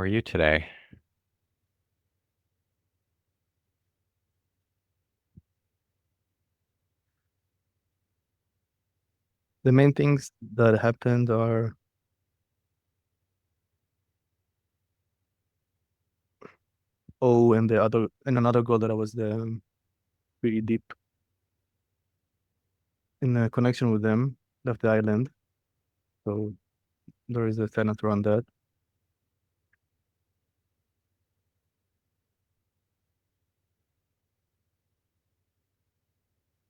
are you today? The main things that happened are and another girl that I was pretty deep in a connection with them left the island. So there is a tenant around that.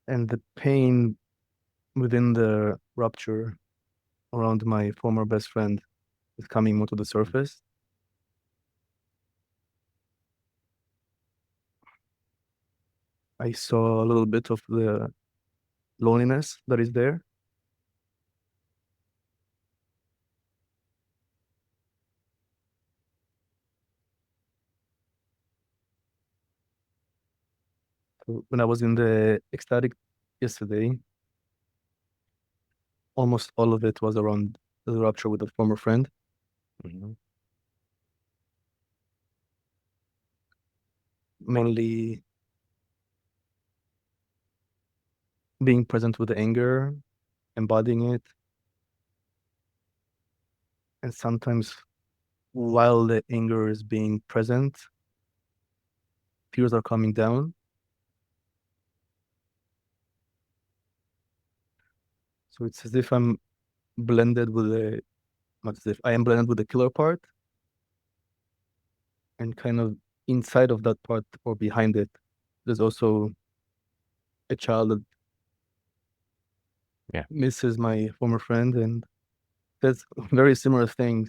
And the pain within the rupture around my former best friend is coming more to the surface. I saw a little bit of the loneliness that is there. So when I was in the ecstatic yesterday, almost all of it was around the rupture with a former friend. Mhm. Mainly being present with the anger, embodying it, and sometimes while the anger is being present, tears are coming down. So it's as if I'm blended with the, not as if I am blended with the killer part, and kind of inside of that part or behind it, there's also a child that Yeah. misses my former friend and says very similar things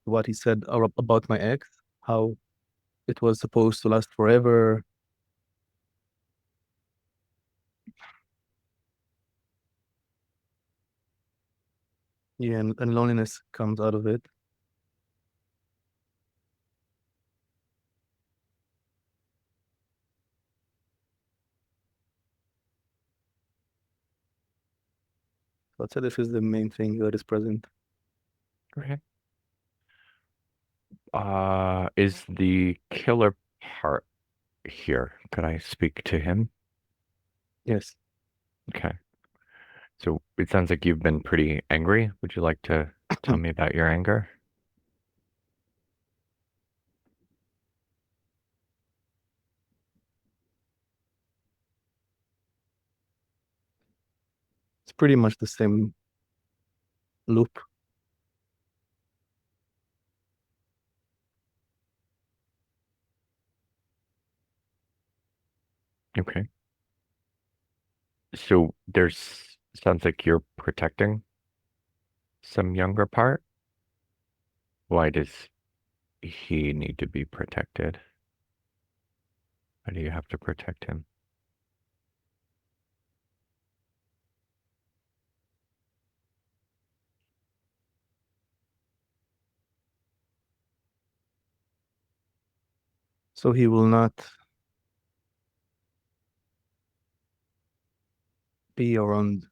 to what he said about my ex, how it was supposed to last forever. Yeah, and loneliness comes out of it. So I'd say this is the main thing that is present. Okay. Is the killer part here? Could I speak to him? Yes. Okay. So it sounds like you've been pretty angry. Would you like to tell me about your anger? It's pretty much the same loop. Okay. So there's sounds like you're protecting some younger part. Why does he need to be protected? Why do you have to protect him? So he will not be around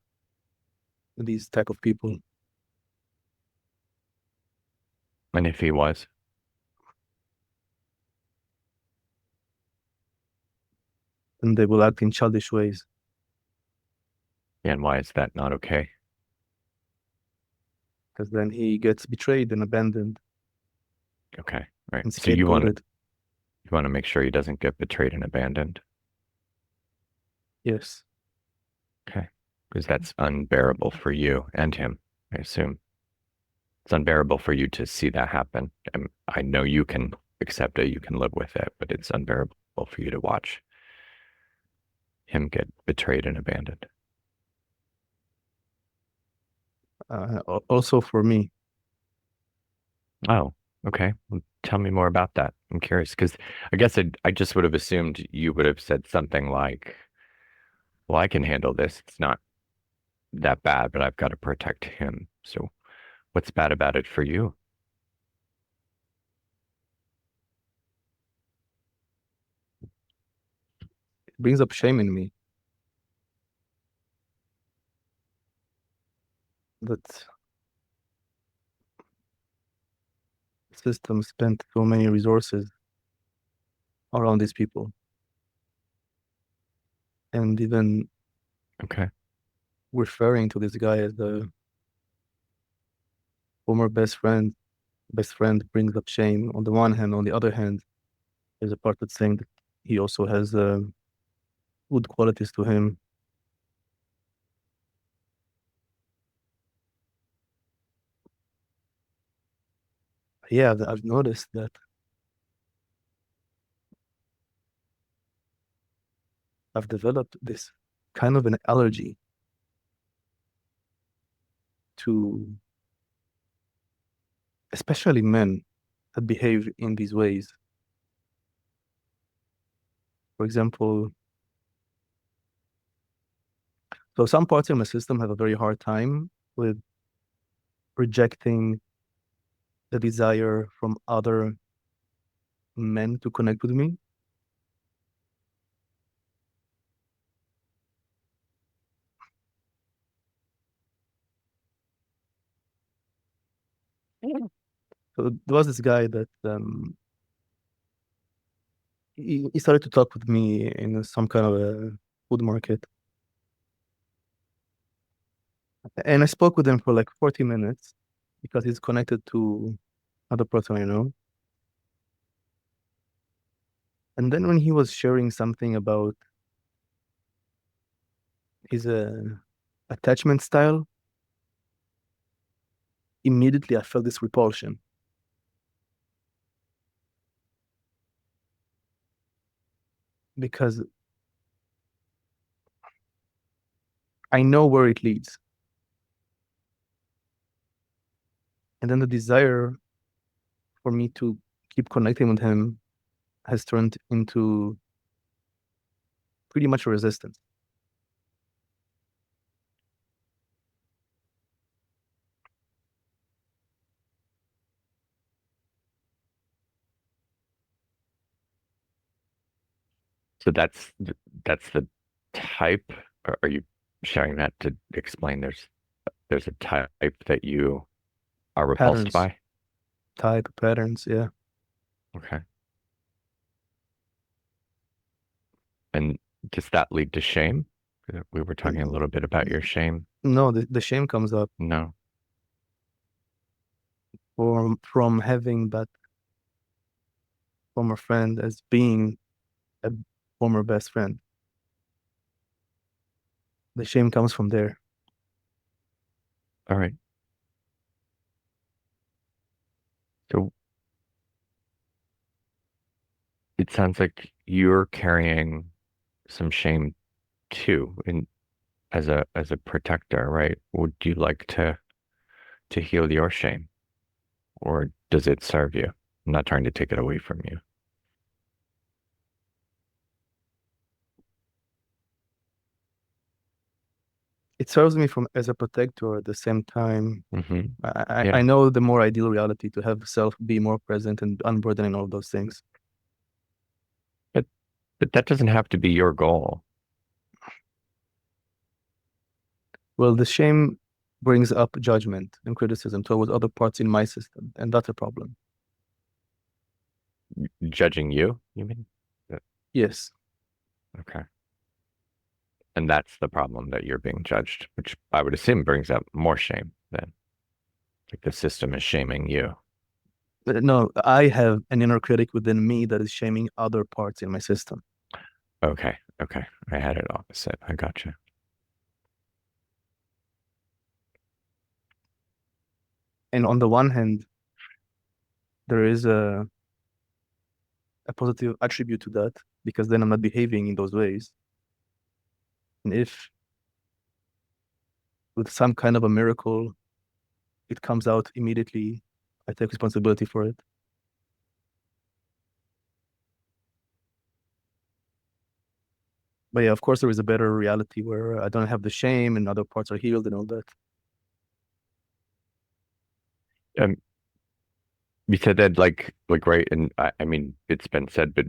these type of people, And if he was, and they will act in childish ways, and why is that not okay? because then he gets betrayed and abandoned Okay. Right. and So you want scapegoated. you want to make sure he doesn't get betrayed and abandoned. Yes. Okay. Because that's unbearable for you and him, I assume. It's unbearable for you to see that happen. And I know you can accept it, you can live with it, but it's unbearable for you to watch him get betrayed and abandoned. Also for me, Oh, okay. Well, tell me more about that. I'm curious because I guess I just would have assumed you would have said something like, well, I can handle this. It's not that bad, but I've got to protect him. So what's bad about it for you? it brings up shame in me that system spent so many resources around these people, and even Okay. referring to this guy as the former best friend brings up shame on the one hand. On the other hand, there's a part that's saying that he also has good qualities to him. Yeah, I've noticed that I've developed this kind of an allergy to especially men that behave in these ways. For example, so some parts of my system have a very hard time with rejecting the desire from other men to connect with me. Yeah. So there was this guy that he started to talk with me in some kind of a food market. And I spoke with him for like 40 minutes because he's connected to other person I know. And then when he was sharing something about his attachment style, immediately I felt this repulsion because I know where it leads. And then the desire for me to keep connecting with him has turned into pretty much a resistance. So that's the type, or are you sharing that to explain there's a type that you are repulsed Patterns, by? type patterns, yeah. Okay. And does that lead to shame? We were talking a little bit about your shame. No, the shame comes up No. from having that former friend as being a former best friend. The shame comes from there. All right. So it sounds like you're carrying some shame too, in as a protector, right? Would you like to heal your shame, or does it serve you? I'm not trying to take it away from you. It serves me from as a protector at the same time. Hmm. I Yeah. know the more ideal reality to have self be more present and unburdening all of those things. But but that doesn't have to be your goal. Well, the shame brings up judgment and criticism towards other parts in my system, and that's a problem. Judging you, you mean? Uh, Yes. Okay. And that's the problem, that you're being judged, which I would assume brings up more shame then. Like the system is shaming you. No, I have an inner critic within me that is shaming other parts in my system. Okay. Okay. I had it opposite. I gotcha. And on the one hand, there is a positive attribute to that because then I'm not behaving in those ways. And if with some kind of a miracle it comes out immediately, I take responsibility for it. But yeah, of course, there is a better reality where I don't have the shame and other parts are healed and all that. Um, you said that like right, and I mean it's been said, but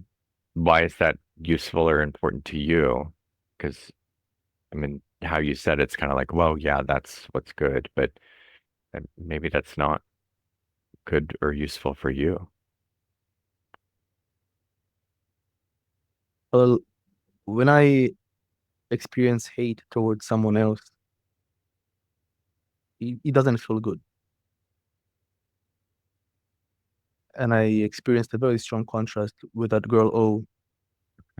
why is that useful or important to you? Because I mean, how you said it's kind of like, well, yeah, that's what's good, but maybe that's not good or useful for you? Well, when I experience hate towards someone else, it doesn't feel good. And I experienced a very strong contrast with that girl O,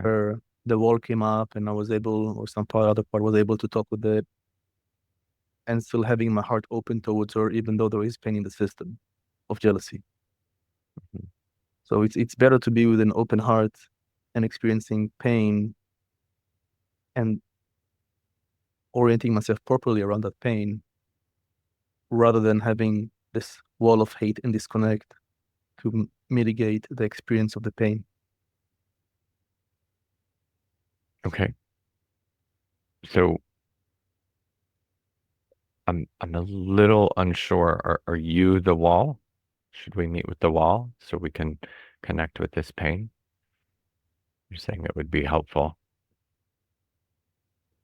where the wall came up and I was able, or some other part was able to talk with it and still having my heart open towards her, even though there is pain in the system of jealousy. Mhm. So it's better to be with an open heart and experiencing pain and orienting myself properly around that pain rather than having this wall of hate and disconnect to mitigate the experience of the pain. Okay. So I'm a little unsure. Are you the wall? Should we meet with the wall so we can connect with this pain? You're saying it would be helpful.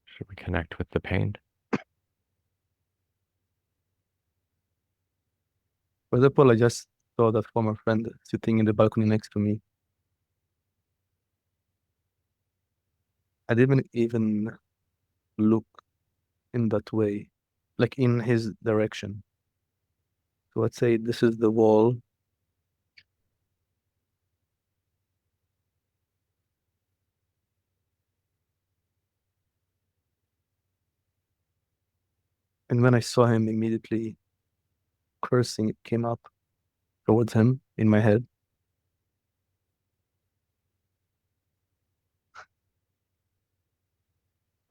Should we connect with the pain? For example, I just saw that former friend sitting in the balcony next to me. I didn't even look in that way, like in his direction. So let's say this is the wall. And when I saw him, immediately cursing came up towards him in my head.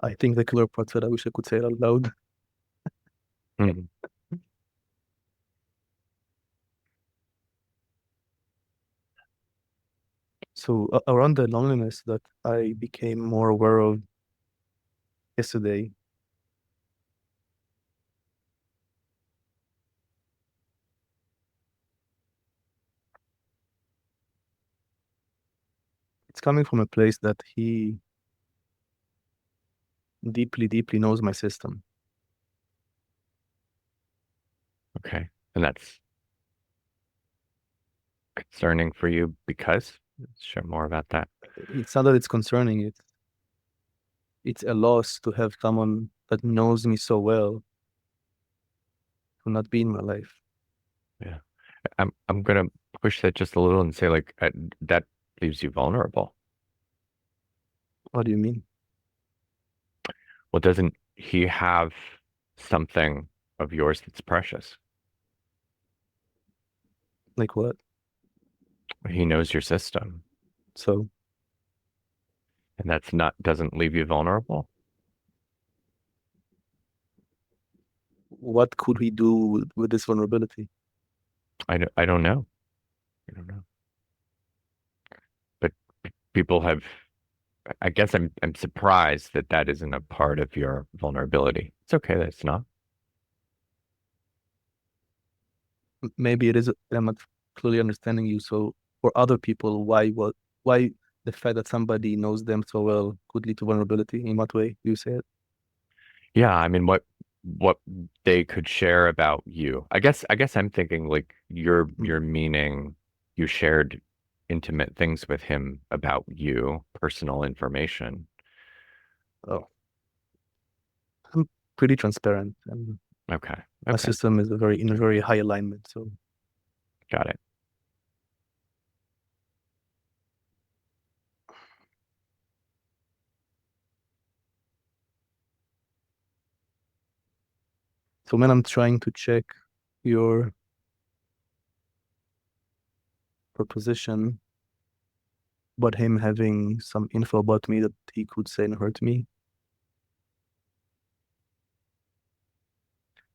I think the killer part said, I wish I could say it out loud. Hmm. So around the loneliness that I became more aware of yesterday, it's coming from a place that he deeply, deeply knows my system. Okay. And that's concerning for you because share more about that. It's not that it's concerning, it's a loss to have someone that knows me so well to not be in my life. Yeah. I'm gonna push that just a little and say like that leaves you vulnerable. What do you mean? Well, doesn't he have something of yours that's precious? Like what? He knows your system, So and that's not doesn't leave you vulnerable. what could he do with this vulnerability? I don't know. I don't know. But people have. I guess I'm surprised that that isn't a part of your vulnerability. It's okay that it's not. Maybe it is, I'm not clearly understanding you. So for other people, why the fact that somebody knows them so well could lead to vulnerability? In what way do you say it? Yeah, I mean, what they could share about you. I guess I'm thinking like Mm. you're meaning you shared intimate things with him about you, personal information. Oh, I'm pretty transparent, and Okay. my Okay. system is in a very high alignment. So Got it. so when I'm trying to check your proposition about him having some info about me that he could say and hurt me,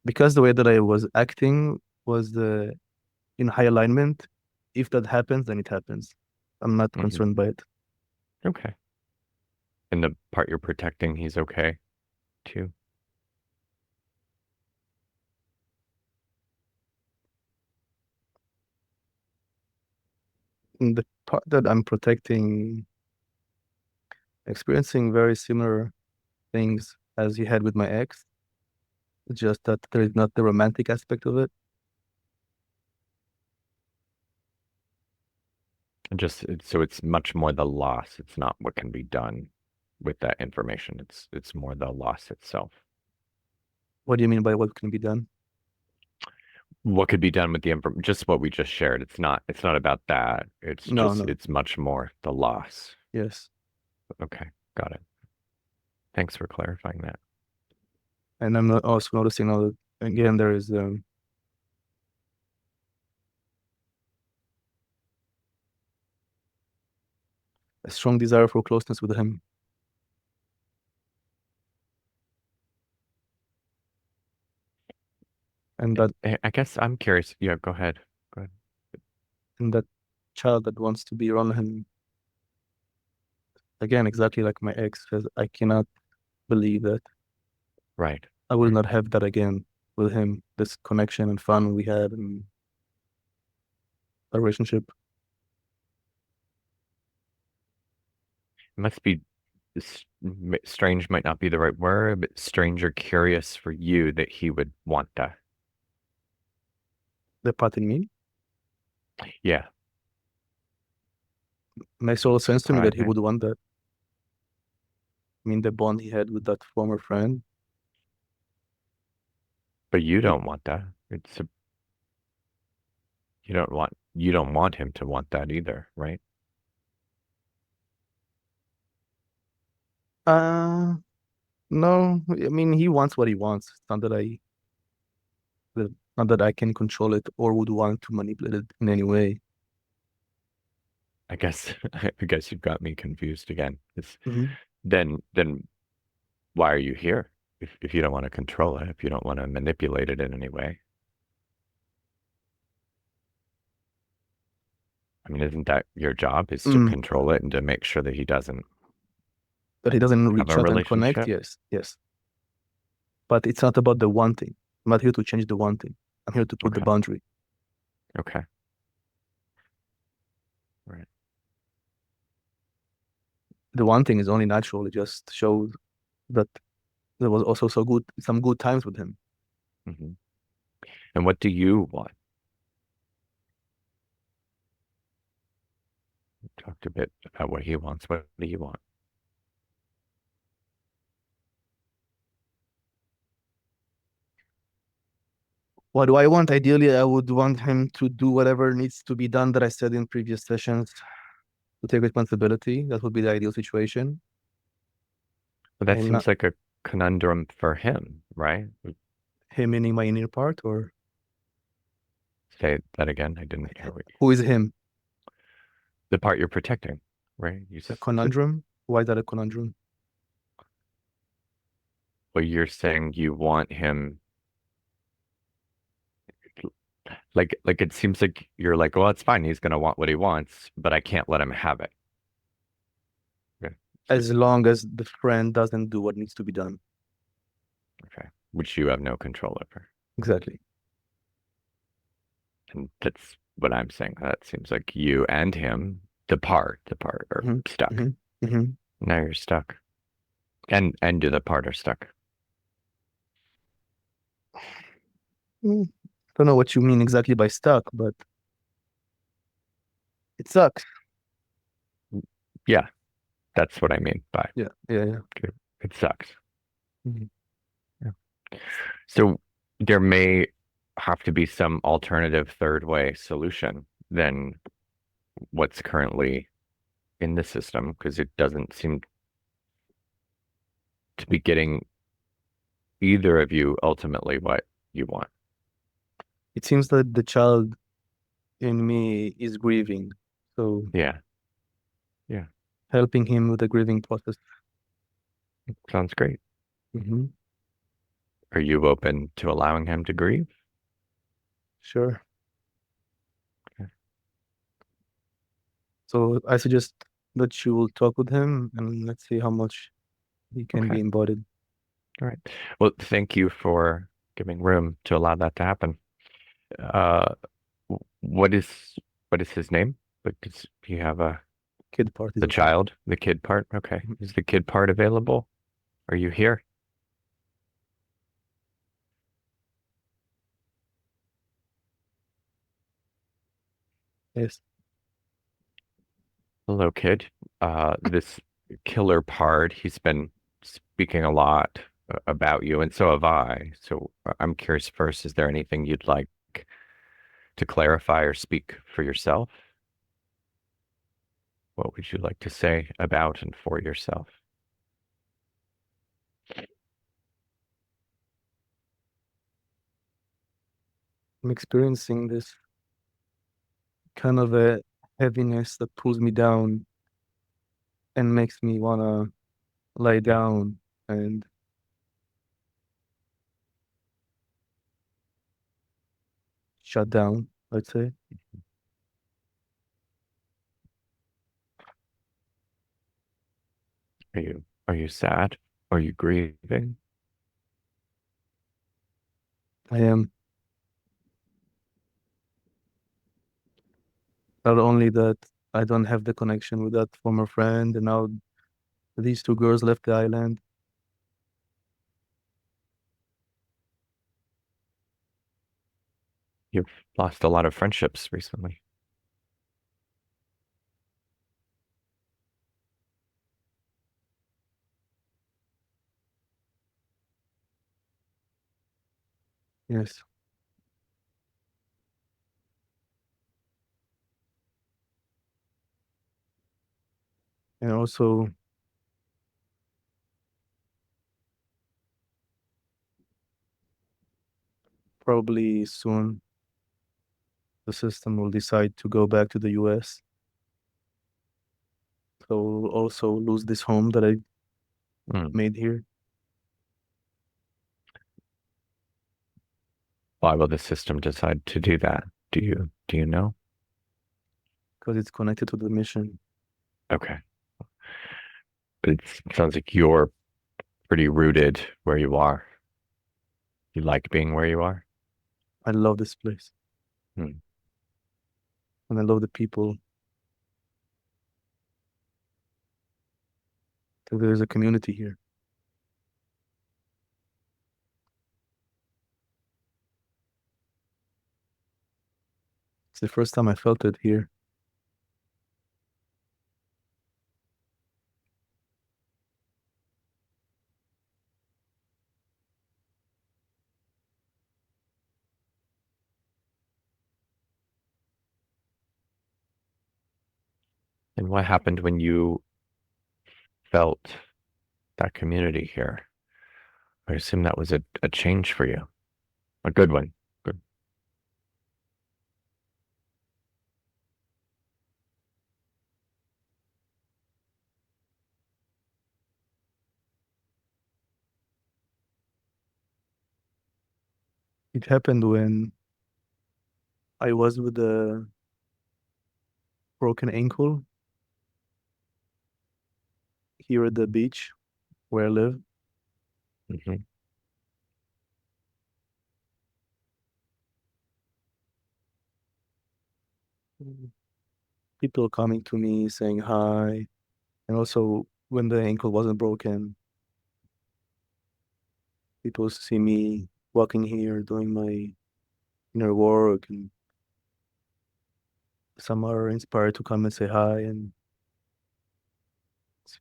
because the way that I was acting was in high alignment. If that happens, then it happens. I'm not Hmm. concerned by it. Okay. And the part you're protecting, he's okay too. In the part that I'm protecting, experiencing very similar things as you had with my ex, just that there is not the romantic aspect of it. So it's much more the loss. It's not what can be done with that information. It's more the loss itself. What do you mean by what can be done? What could be done with the info, just what we just shared. It's not about that. No, no. It's much more the loss. Yes. Okay, got it. Thanks for clarifying that. And I'm not also noticing now that again there is a strong desire for closeness with him. And that I guess I'm curious. Yeah, go ahead. Go ahead. and that child that wants to be around him again, exactly like my ex says, I cannot believe that Right, I will right. not have that again with him. This connection and fun we had in a relationship. It must be strange, might not be the right word, but strange or curious for you that he would want that. The part in me Yeah, makes all sense that's to me what I that he think. would want that. I mean, the bond he had with that former friend. But you It, don't want that. You don't want him to want that either, right? uh, no, I mean, he wants what he wants. It's not that I can control it or would want to manipulate it in any way. I guess I guess you've got me confused again. Hmm. Then why are you here? If you don't want to control it, if you don't want to manipulate it in any way. I mean, isn't that your job is to Mm, control it and to make sure that he doesn't that he doesn't have reach a out and connect. relationship? Yes, yes. But it's not about the wanting. I'm not here to change the wanting. I'm here to put the Okay. boundary. Okay. Right. The wanting is only natural. It just shows that there was also some good times with him. Hmm. And what do you want? We talked a bit about what he wants. What do you want? What do I want? Ideally, I would want him to do whatever needs to be done that I said in previous sessions to take responsibility. That would be the ideal situation. Well, that I'm not seems like a conundrum for him, right? him meaning my inner part or Say that again. I didn't hear what who is him? the part you're protecting, right? A conundrum? Why is that a conundrum? Well, you're saying you want him like it seems like you're like, well, it's fine. He's gonna want what he wants, but I can't let him have it. Okay. So, As long as the friend doesn't do what needs to be done. okay. Which you have no control over. Exactly. And that's what I'm saying. That seems like you and him, the part are Hmm. stuck. Hmm. Hmm. Now you're stuck. And the part are stuck. Don't know what you mean exactly by stuck, but it sucks. Yeah, that's what I mean by Yeah, yeah, yeah. it sucks. Mhm. Yeah. So there may have to be some alternative third way solution than what's currently in the system because it doesn't seem to be getting either of you ultimately what you want. It seems that the child in me is grieving. So Yeah, yeah, helping him with the grieving process. sounds great. Hmm. Are you open to allowing him to grieve? Sure. Okay. So I suggest that you will talk with him and let's see how much he can be Okay. embodied. All right. Well, thank you for giving room to allow that to happen. Uh, what is his name? Like, does he have Kid part is the okay. child, the kid part? Okay. Mhm. Is the kid part available? Are you here? Yes. Hello, kid. This killer part, he's been speaking a lot about you, and so have I. So I'm curious first, is there anything you'd like to clarify or speak for yourself? What would you like to say about and for yourself? I'm experiencing this kind of a heaviness that pulls me down and makes me wanna lie Yeah. down and shut down, I'd say. Are you sad? Are you grieving? I am not only that I don't have the connection with that former friend, and now these two girls left the island. You've lost a lot of friendships recently. Yes. And also probably soon the system will decide to go back to the US. So we'll also lose this home that I Hmm. made here Why will the system decide to do that? Do you know? because it's connected to the mission. Okay. But it sounds like you're pretty rooted where you are. You like being where you are. I love this place Hmm. and I love the people. There's a community here. It's the first time I felt it here. And what happened when you felt that community here? I assume that was a change for you, a good one. Good. It happened when I was with a broken ankle here at the beach where I live. Hmm. People coming to me saying hi. And also when the ankle wasn't broken, people see me walking here doing my inner work, and some are inspired to come and say hi, and it's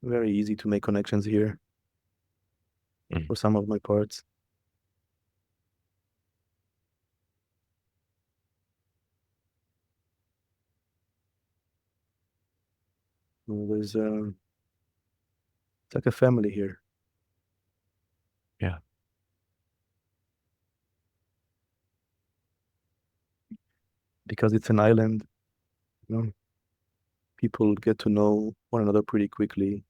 very easy to make connections here Hmm. for some of my parts. There's it's like a family here Yeah. because it's an island, you know. People get to know one another pretty quickly.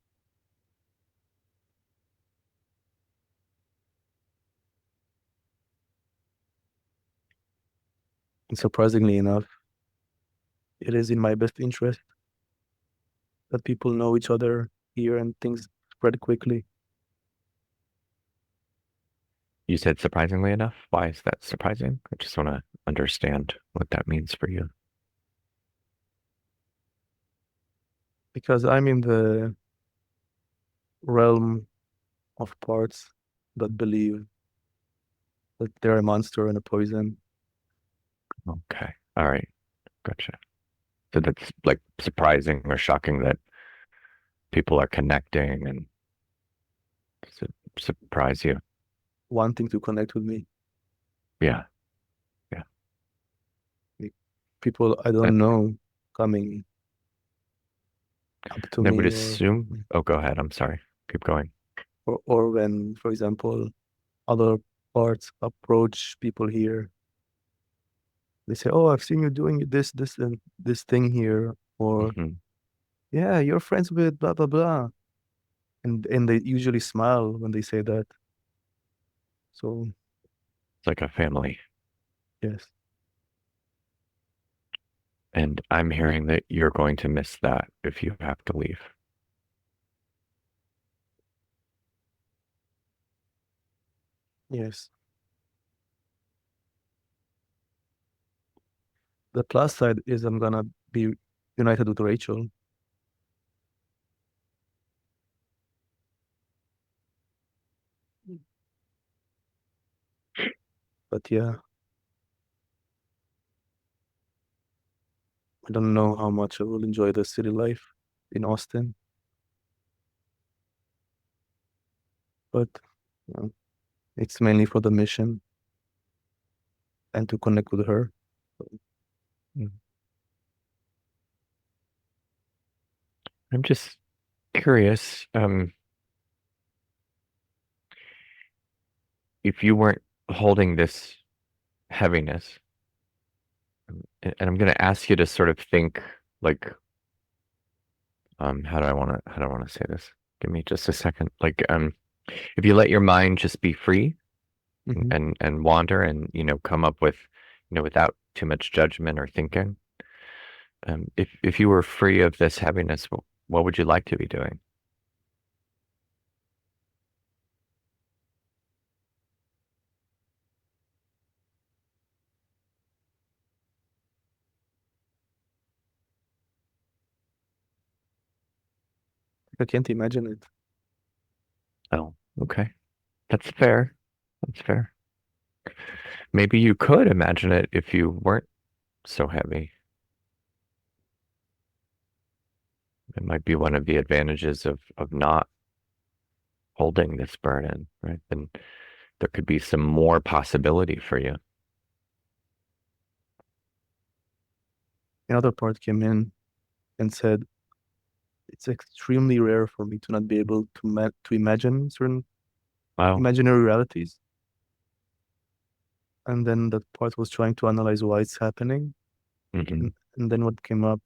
And surprisingly enough, it is in my best interest that people know each other here and things spread quickly. You said surprisingly enough. Why is that surprising? I just want to understand what that means for you. Because I'm in the realm of parts that believe that they're a monster and a poison. Okay. All right. Gotcha. So that's like surprising or shocking that people are connecting and surprise you. wanting to connect with me. Yeah, yeah. Like, people I And don't know coming up to I would me, assume, oh, go ahead. I'm sorry. Keep going. or when, for example, other parts approach people here, they say, "Oh, I've seen you doing this, and this thing here," or Hmm. "Yeah, you're friends with blah blah blah," and they usually smile when they say that. So It's like a family. yes, And I'm hearing that you're going to miss that if you have to leave. yes. The plus side is I'm gonna be united with Rachel. But yeah, I don't know how much I will enjoy the city life in Austin, but you know, it's mainly for the mission and to connect with her. Mm. I'm just curious, if you weren't holding this heaviness, and I'm going to ask you to sort of think like, how do I want to say this? Give me just a second. Like, if you let your mind just be free Hmm. and wander and, come up with, without too much judgment or thinking, if you were free of this heaviness, what would you like to be doing? I can't imagine it. Oh, okay. That's fair. That's fair. Maybe you could imagine it if you weren't so heavy. It might be one of the advantages of not holding this burden, right? Then there could be some more possibility for you. Another part came in and said it's extremely rare for me to not be able to imagine certain Wow. imaginary realities. And then that part was trying to analyze why it's happening. Hmm. And then what came up,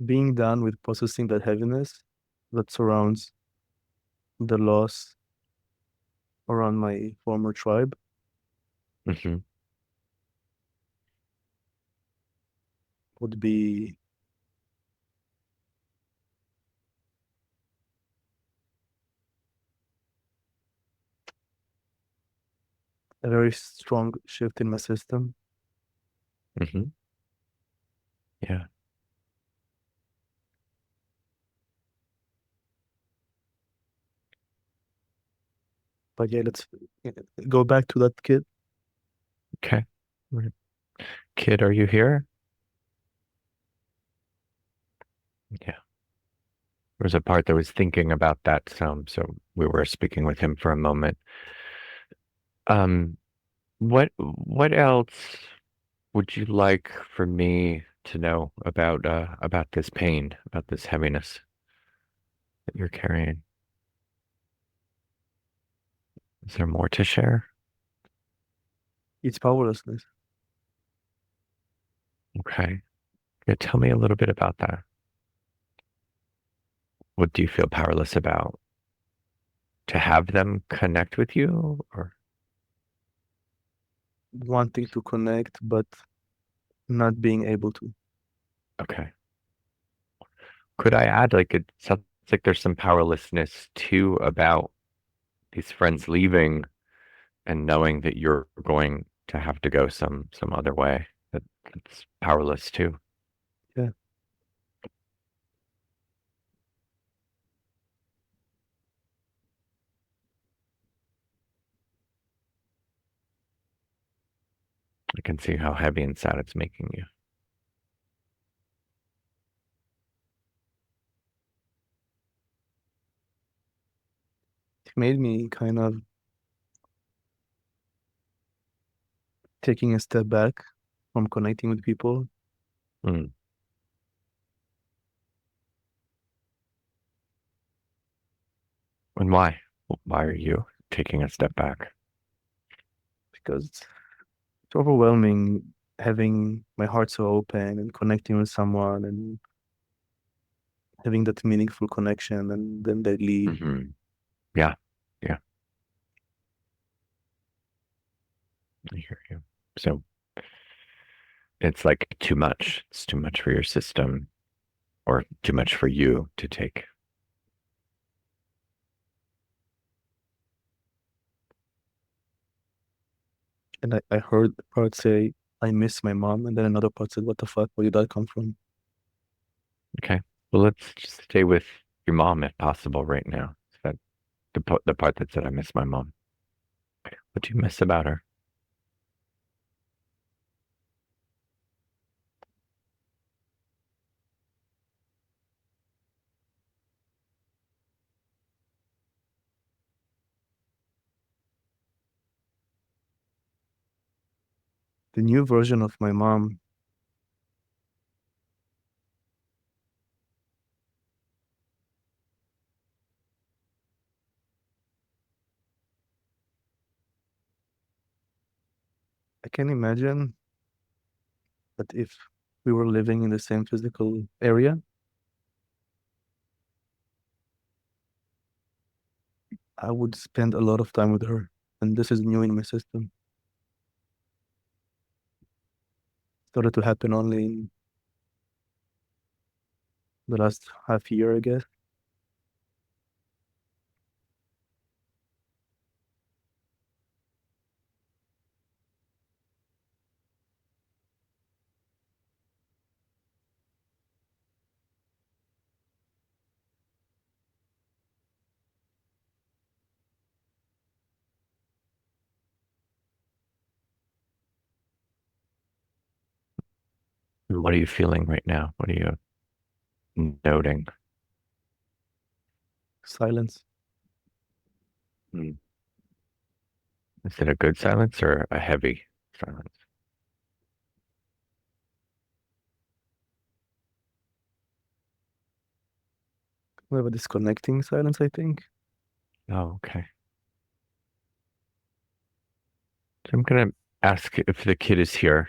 being done with processing that heaviness that surrounds the loss around my former tribe Hmm. would be a very strong shift in my system. Hmm. Yeah. But yeah, let's go back to that kid. Okay. Right. Kid, are you here? Yeah. There was a part that was thinking about that some, so we were speaking with him for a moment. Um, what else would you like for me to know about this pain, about this heaviness that you're carrying? Is there more to share? It's powerlessness. Okay. Yeah, tell me a little bit about that. What do you feel powerless about? To have them connect with you or Wanting to connect, but not being able to. okay. Could I add like it sounds like there's some powerlessness too about these friends leaving and knowing that you're going to have to go some other way. That's powerless too. Yeah. I can see how heavy and sad it's making you. It made me kind of taking a step back from connecting with people. Mm. And why? Why are you taking a step back? Because it's overwhelming having my heart so open and connecting with someone and having that meaningful connection, and then they leave. Yeah. Yeah. I hear you. So it's like too much. It's too much for your system or too much for you to take. And I heard a part say, I miss my mom, and then another part said, what the fuck, where did that come from? Okay. Well, let's just stay with your mom if possible right now. Is that the part that said I miss my mom? What do you miss about her? The new version of my mom, I can imagine that if we were living in the same physical area, I would spend a lot of time with her. And this is new in my system. Started to happen only in the last half year, I guess. What are you feeling right now? What are you noting? Silence. Mm. Is it a good silence or a heavy silence? We have a disconnecting silence, I think. Oh, okay. So I'm gonna ask if the kid is here.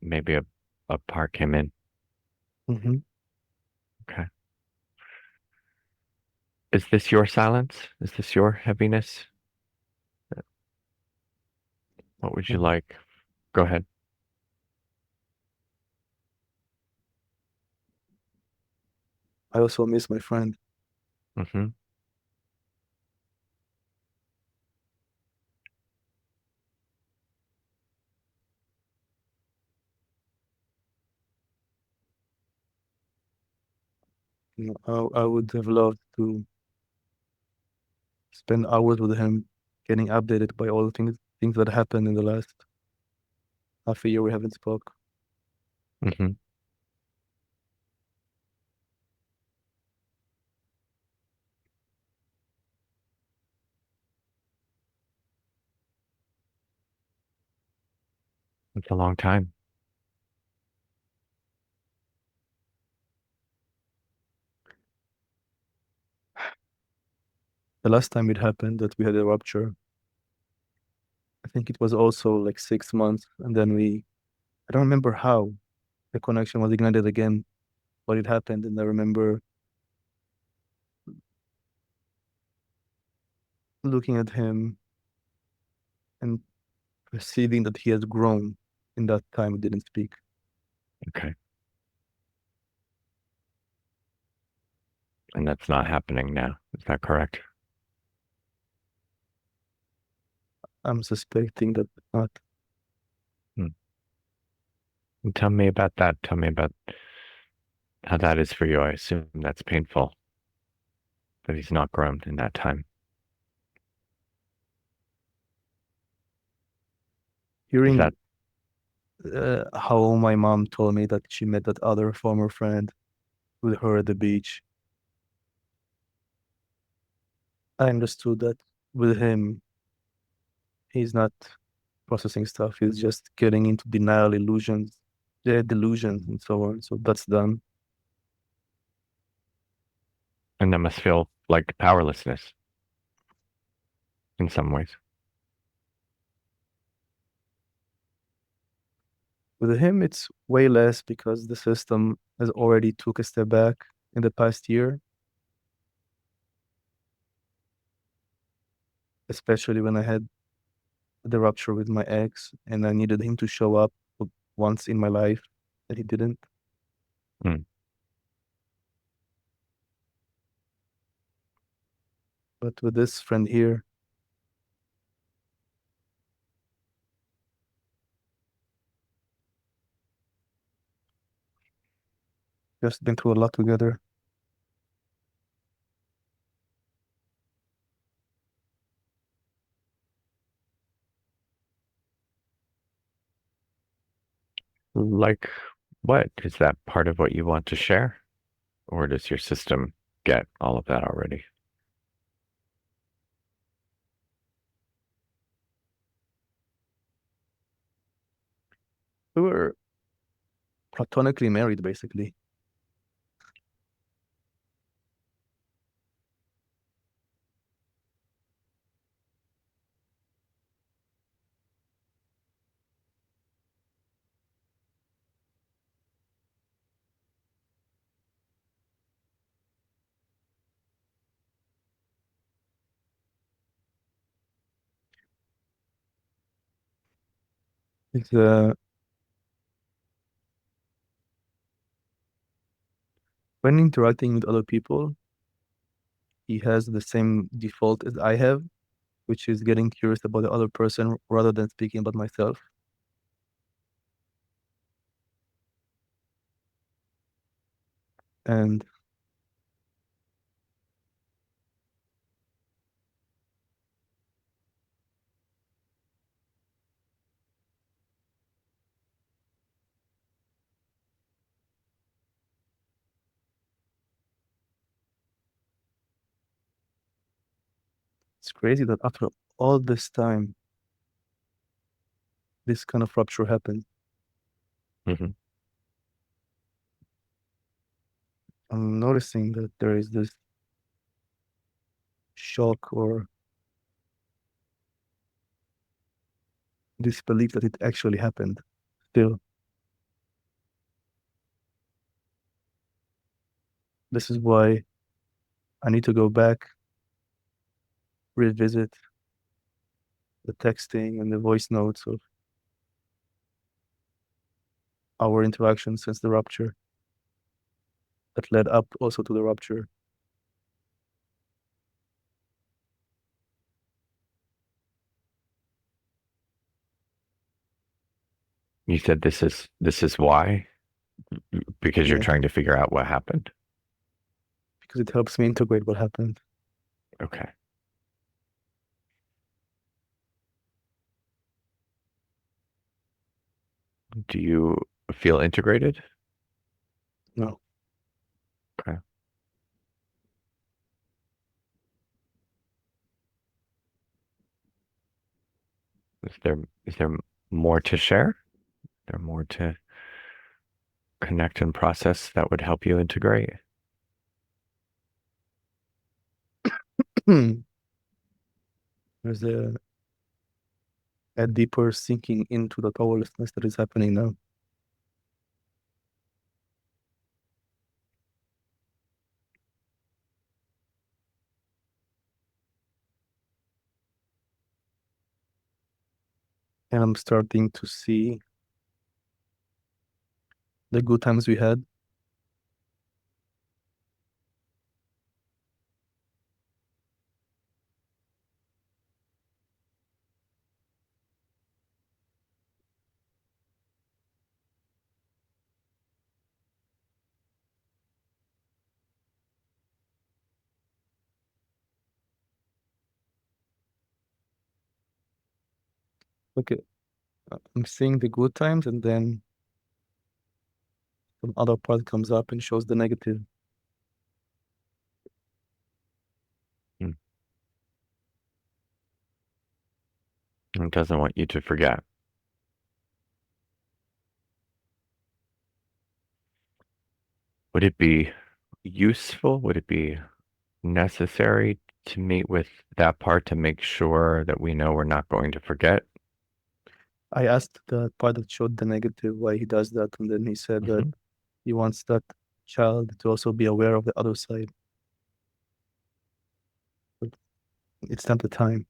Maybe a part came in. Mm-hmm. Okay. Is this your silence? Is this your heaviness? What would you Mm-hmm. like? Go ahead. I also miss my friend. Hmm. You know, I would have loved to spend hours with him, getting updated by all the things that happened in the last half a year we haven't spoke. Hmm. It's a long time. The last time it happened that we had a rupture, I think it was also like 6 months, and then I don't remember how the connection was ignited again, but it happened, and I remember looking at him and perceiving that he has grown in that time we didn't speak. Okay. And that's not happening now. Is that correct? I'm suspecting that not. Hmm. And tell me about that. Tell me about how that is for you. I assume that's painful that he's not grown in that time. Is that Hearing how my mom told me that she met that other former friend with her at the beach. I understood that with him, he's not processing stuff. He's just getting into denial illusions, delusions, and so on. So that's done. And that must feel like powerlessness in some ways. With him, it's way less because the system has already took a step back in the past year, especially when I had the rupture with my ex and I needed him to show up once in my life that he didn't. Mm. But with this friend here, just been through a lot together. Like what? Is that part of what you want to share? Or does your system get all of that already? We were platonically married, basically. It's when interacting with other people, he has the same default as I have, which is getting curious about the other person rather than speaking about myself. And it's crazy that after all this time, this kind of rupture happened. Hmm. I'm noticing that there is this shock or disbelief that it actually happened still. This is why I need to go back, revisit the texting and the voice notes of our interaction since the rupture that led up also to the rupture. You said this is why? Because you're Yeah, trying to figure out what happened? because it helps me integrate what happened. Okay. Do you feel integrated? No, Okay. Is there is there more to share? Is there more to connect and process that would help you integrate? there's a deeper sinking into the powerlessness that is happening now. And I'm starting to see the good times we had. Okay, I'm seeing the good times, and then some other part comes up and shows the negative. Mm. It doesn't want you to forget. Would it be useful? Would it be necessary to meet with that part to make sure that we know we're not going to forget? I asked the part that showed the negative why he does that, and then he said that Hmm. he wants that child to also be aware of the other side. But it's not the time.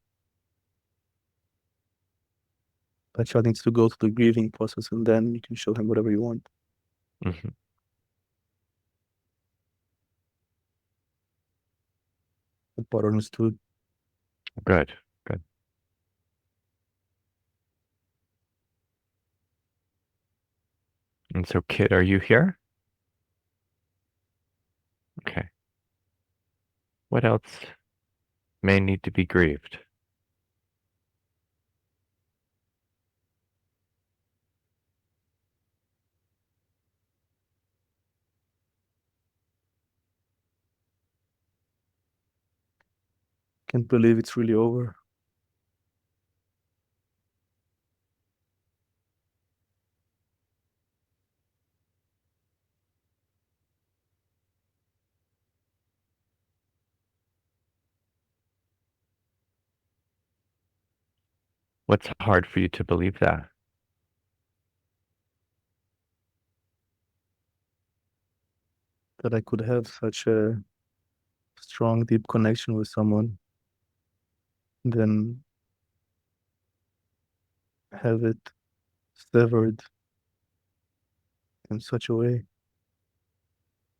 That child needs to go through the grieving process, and then you can show him whatever you want. Hmm. The part understood. Good, good. And so, Kit, are you here? Okay. What else may need to be grieved? Can't believe it's really over. What's hard for you to believe that? That I could have such a strong, deep connection with someone, then have it severed in such a way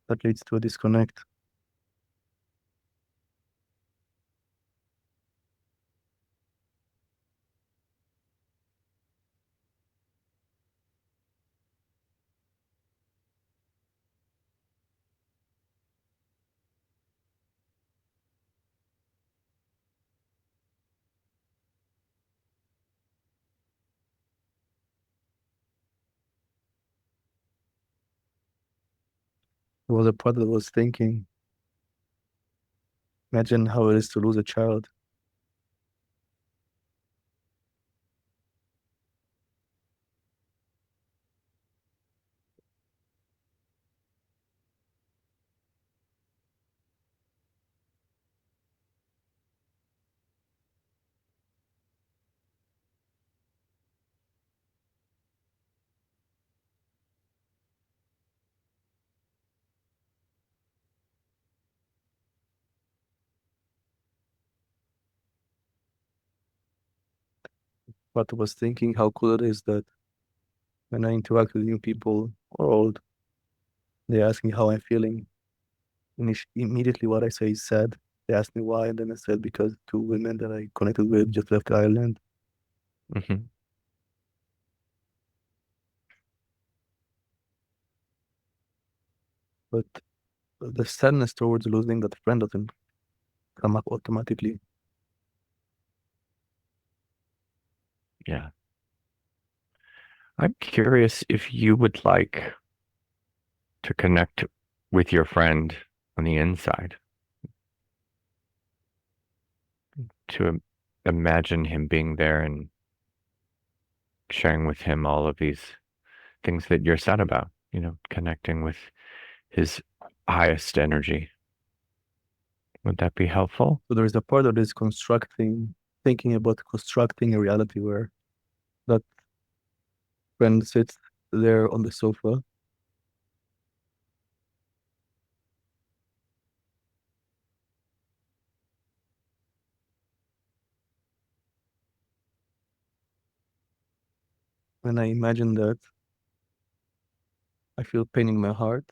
that leads to a disconnect. There was a part that was thinking, imagine how it is to lose a child. But I was thinking how cool it is that when I interact with new people or old, they ask me how I'm feeling. Immediately what I say is sad. They ask me why, and then I said because two women that I connected with just left Ireland. Hmm. But the sadness towards losing that friend doesn't come up automatically. Yeah. I'm curious if you would like to connect with your friend on the inside, to imagine him being there and sharing with him all of these things that you're sad about, connecting with his highest energy. Would that be helpful? So there is a part that is constructing, thinking about constructing a reality where that friend sits there on the sofa. When I imagine that, I feel pain in my heart.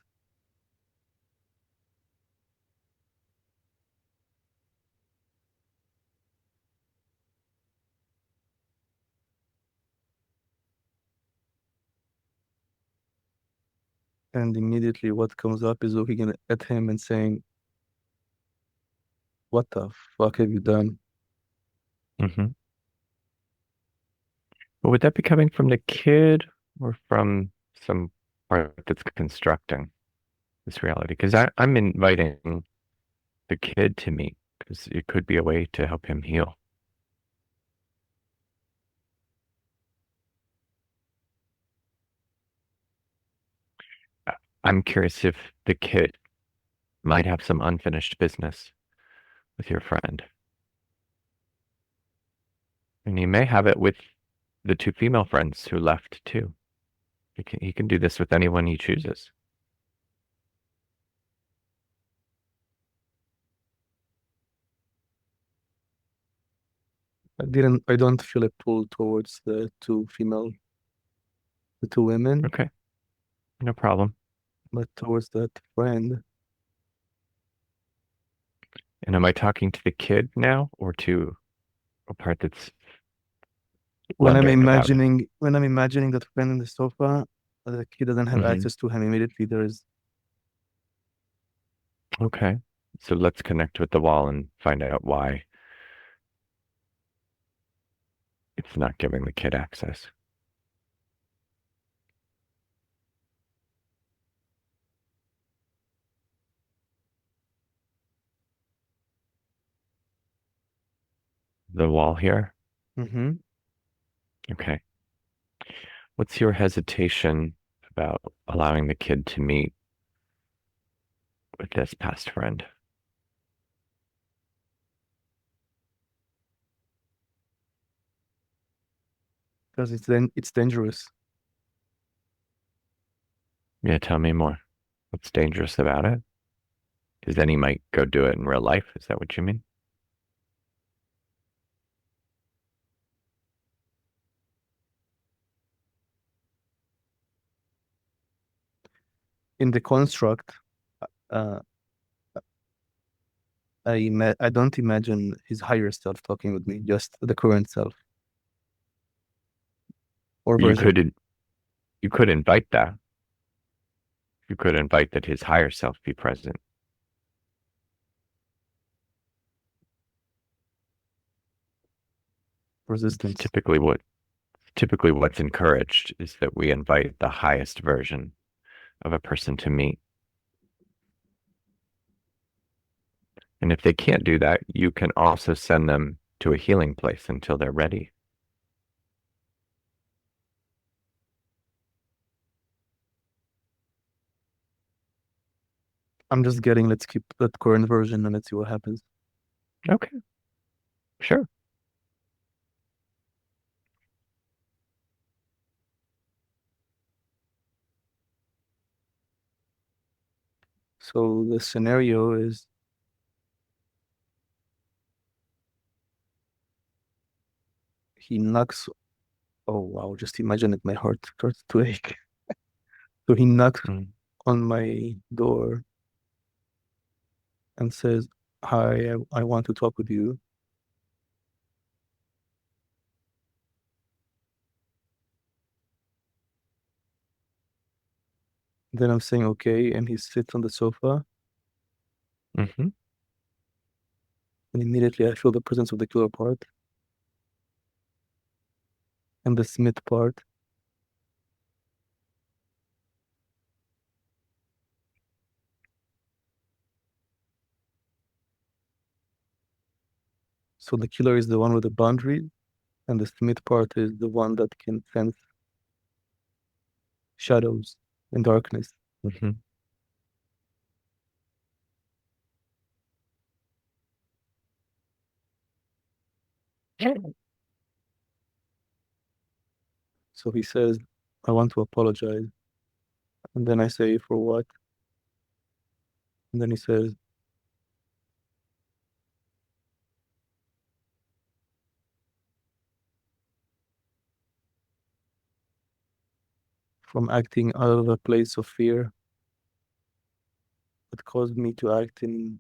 And immediately what comes up is looking at him and saying, what the fuck have you done? Hmm. But would that be coming from the kid or from some part that's constructing this reality? Because I'm inviting the kid to meet because it could be a way to help him heal. I- I'm curious if the kid might have some unfinished business with your friend. And he may have it with the two female friends who left too. He can do this with anyone he chooses. I don't feel a pull towards the two women, Okay, no problem. but towards that friend. And am I talking to the kid now or to a part that's wondering about it? When I'm imagining that friend on the sofa, the kid doesn't have Hmm. access to him immediately. There's Okay. So let's connect with the wall and find out why it's not giving the kid access. The wall here? hmm Okay. What's your hesitation about allowing the kid to meet with this past friend? because it's dangerous. Yeah, tell me more. What's dangerous about it? Because then he might go do it in real life. Is that what you mean? In the construct, uh, I don't imagine his higher self talking with me, just the current self or You version. could you could invite that. You could invite that his higher self be present. It's Resistance. typically what's encouraged is that we invite the highest version of a person to meet. And if they can't do that, you can also send them to a healing place until they're ready. I'm just getting, let's keep that current version and let's see what happens. Okay, sure. So the scenario is he knocks. Oh wow, just imagine it, my heart starts to ache. So he knocks Mm, on my door and says, "Hi, I want to talk with you." Then I'm saying okay, and he sits on the sofa, hmm and immediately I feel the presence of the killer part and the Smith part. So the killer is the one with the boundary, and the Smith part is the one that can sense shadows and darkness. hmm So he says, "I want to apologize," and then I say, "For what?" And then he says, "From acting out of a place of fear that caused me to act in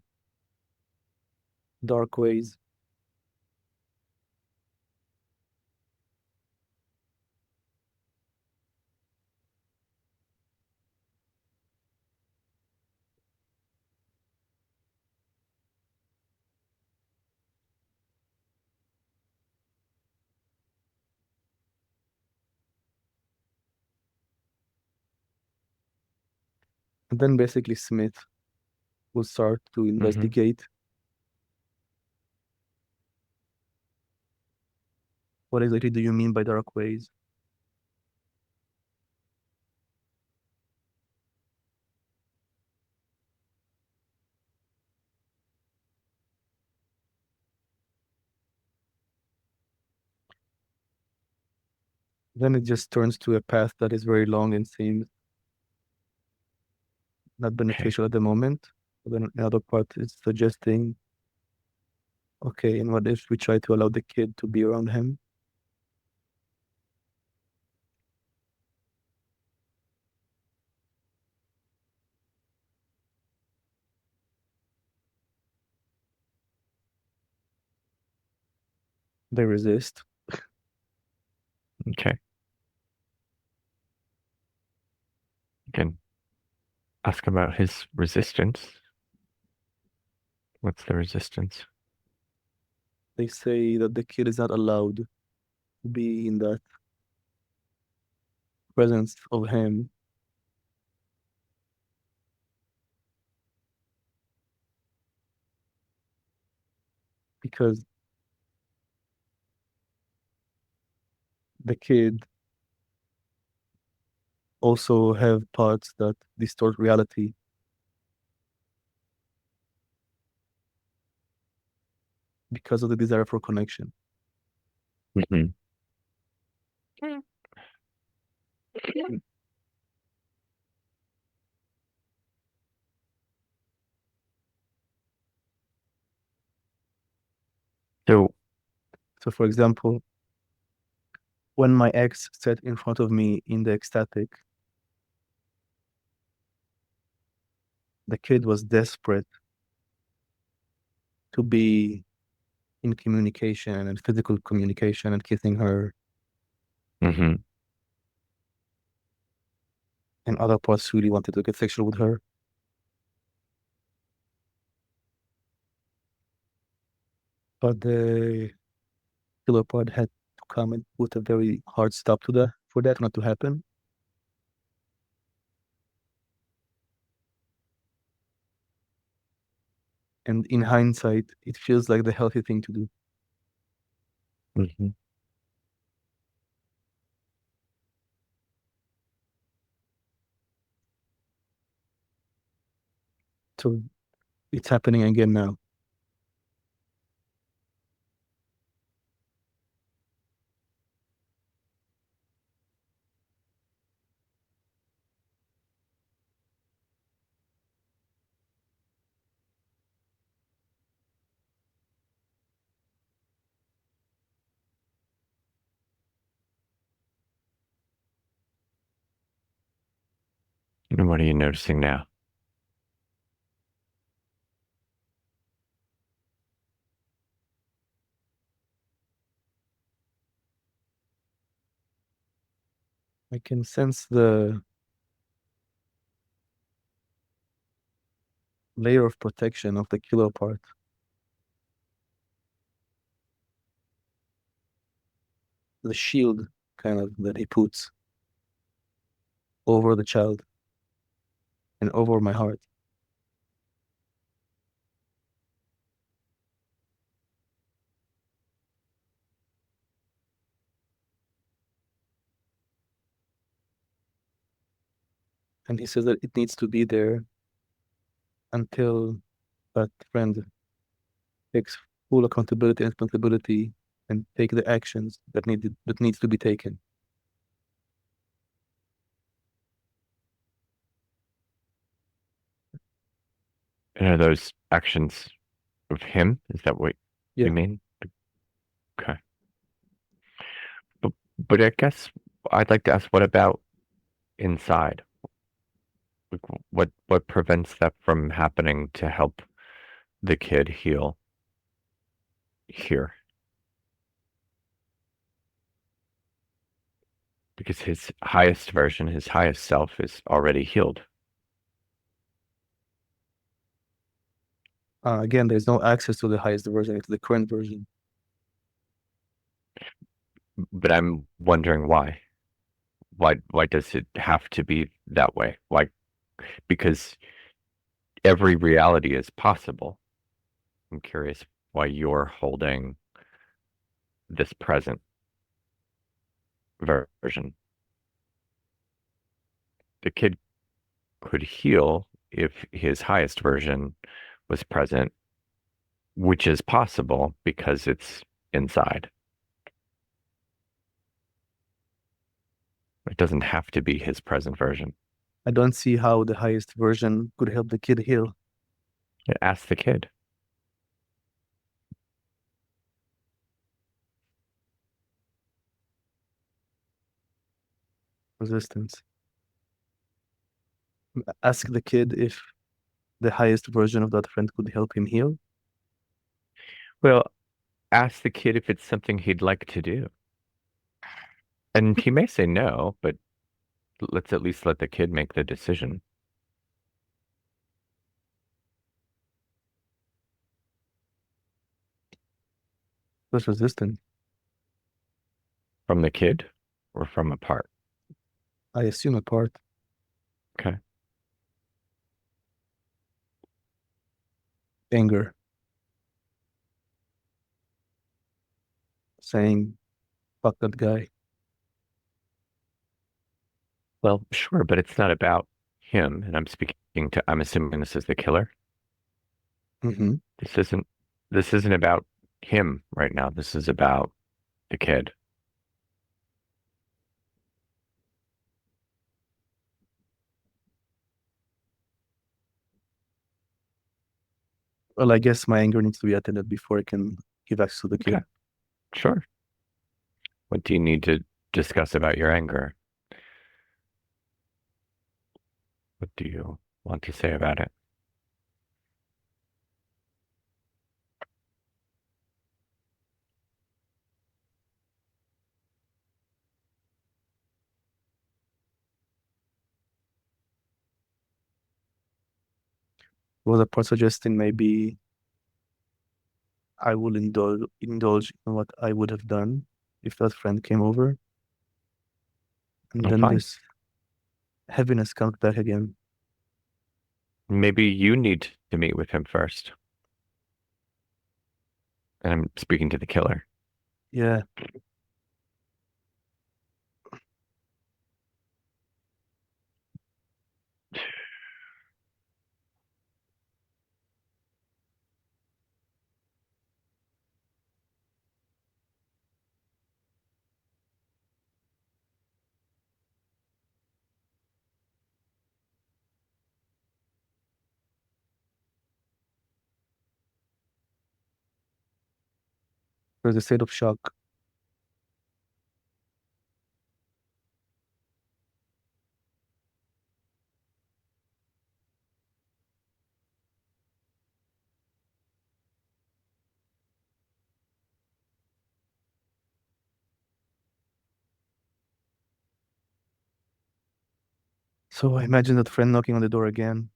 dark ways." And then basically Smith will start to investigate what exactly do you mean by dark ways. Then it just turns to a path that is very long and seems not Okay. beneficial at the moment. But then another part is suggesting, okay, and what if we try to allow the kid to be around him? They resist. Okay. You can ask about his resistance. What's the resistance? They say that the kid is not allowed to be in that presence of him because the kid also have parts that distort reality because of the desire for connection. Mm-hmm. So, So, for example, when my ex sat in front of me in the ecstatic, the kid was desperate to be in communication and physical communication and kissing her, mm-hmm. and other parts really wanted to get sexual with her. But the killer part had to come and put a very hard stop to that for that not to happen. And in hindsight, it feels like the healthy thing to do. Mm-hmm. So it's happening again now. And what are you noticing now? I can sense the layer of protection of the killer part, the shield kind of that he puts over the child and over my heart. And he says that it needs to be there until that friend takes full accountability and responsibility and take the actions that needs to be taken. And are those actions of him? Is that what Yeah. you mean? Okay. But, but I guess I'd like to ask, what about inside? Like, what prevents that from happening to help the kid heal here? Because his highest version, his highest self, is already healed. Again, there's no access to the highest version, it's the current version. But I'm wondering why. Why does it have to be that way? Why because every reality is possible. I'm curious why you're holding this present version. The kid could heal if his highest version was present, which is possible because it's inside. It doesn't have to be his present version. I don't see how the highest version could help the kid heal. Ask the kid. Resistance. Ask the kid if the highest version of that friend could help him heal. Well, ask the kid if it's something he'd like to do. And he may say no, but let's at least let the kid make the decision. That's resistant. From the kid or from a part? I assume a part. Okay. Anger. Saying, fuck that guy. Well, sure, but it's not about him. And I'm assuming this is the killer. Mm-hmm. This isn't, this isn't about him right now. This is about the kid. Well, I guess my anger needs to be attended before I can give access to the Okay. kid. Sure. What do you need to discuss about your anger? What do you want to say about it? Was a part suggesting maybe I will indulge in what I would have done if that friend came over, and Oh, then fine. this heaviness comes back again. Maybe you need to meet with him first. And I'm speaking to the killer. Yeah, there's a state of shock. So I imagine that friend knocking on the door again,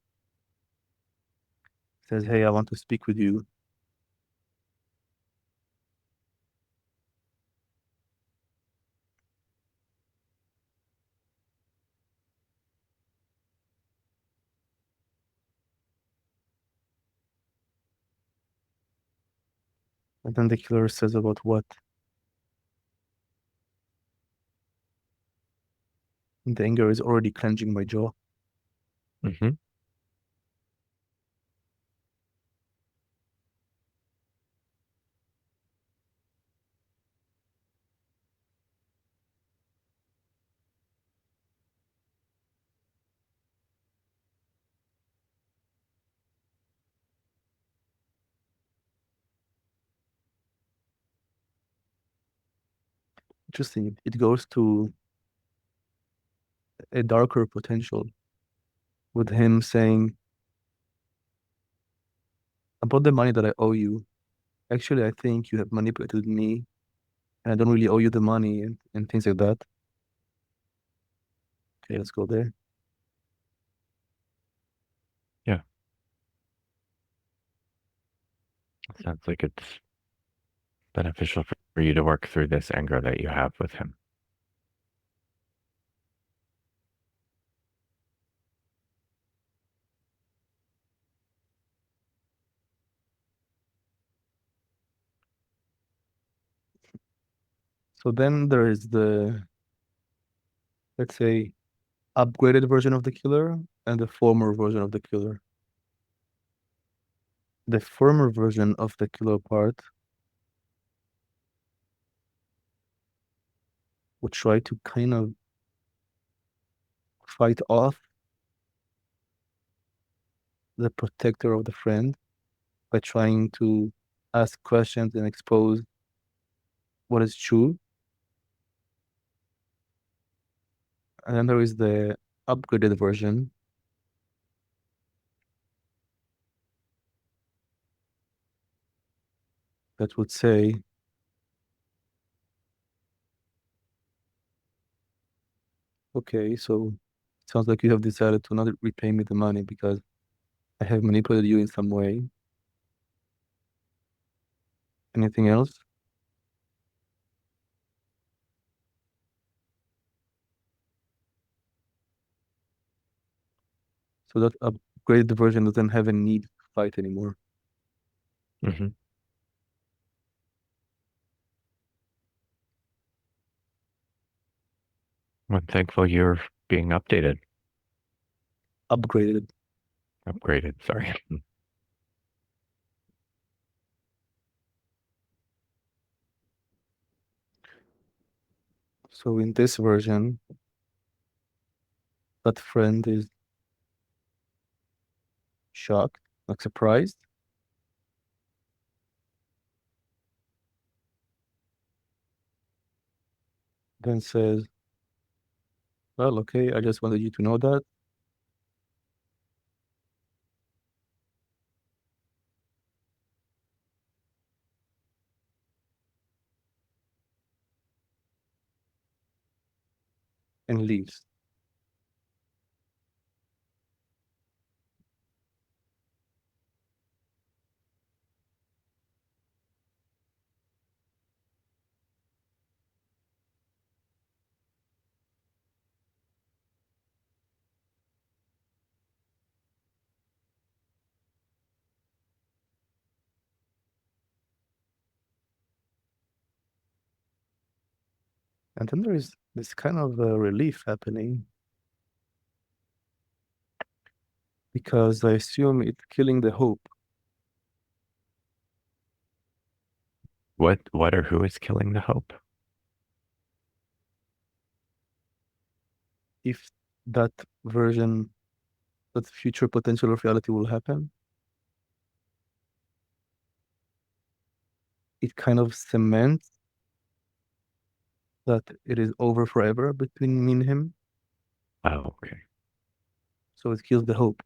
says, "Hey, I want to speak with you." And then the killer says about what? And the anger is already clenching my jaw. Hmm. Interesting. It goes to a darker potential with him saying about the money that I owe you. Actually, I think you have manipulated me and I don't really owe you the money and things like that. Okay, let's go there. Yeah. Sounds like it's beneficial for you to work through this anger that you have with him. So then there is the, let's say, upgraded version of the killer and the former version of the killer. The former version of the killer part would try to kind of fight off the protector of the friend by trying to ask questions and expose what is true. And then there is the upgraded version that would say, okay, so it sounds like you have decided to not repay me the money because I have manipulated you in some way. Anything else? So that upgraded version doesn't have a need to fight anymore. Hmm. I'm thankful you're being updated, Upgraded. upgraded. Sorry. So in this version, that friend is shocked, like surprised, then says, well, okay, I just wanted you to know that. And leaves. And then there is this kind of relief happening because I assume it's killing the hope. What or who is killing the hope? If that version, that future potential of reality will happen, it kind of cements that it is over forever between me and him. Oh, okay. So it kills the hope.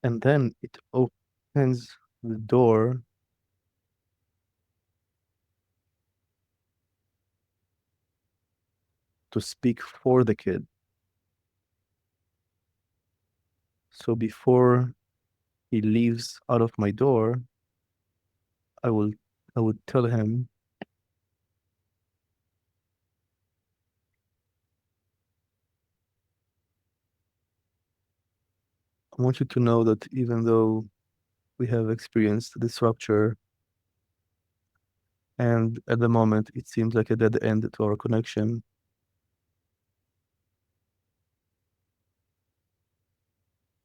And then it opens the door to speak for the kid. So before he leaves out of my door, I will I would tell him, I want you to know that even though we have experienced this rupture and at the moment it seems like a dead end to our connection,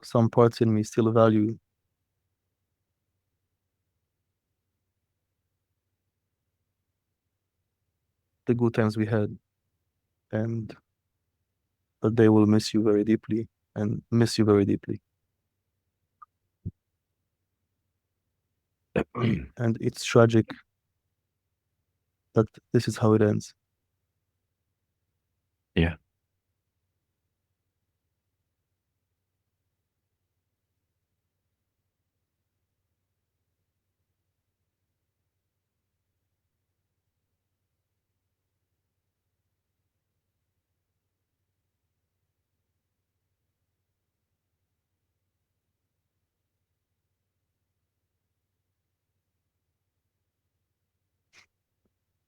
some parts in me still value the good times we had, and that they will miss you very deeply and miss you very deeply. And it's tragic that this is how it ends. Yeah.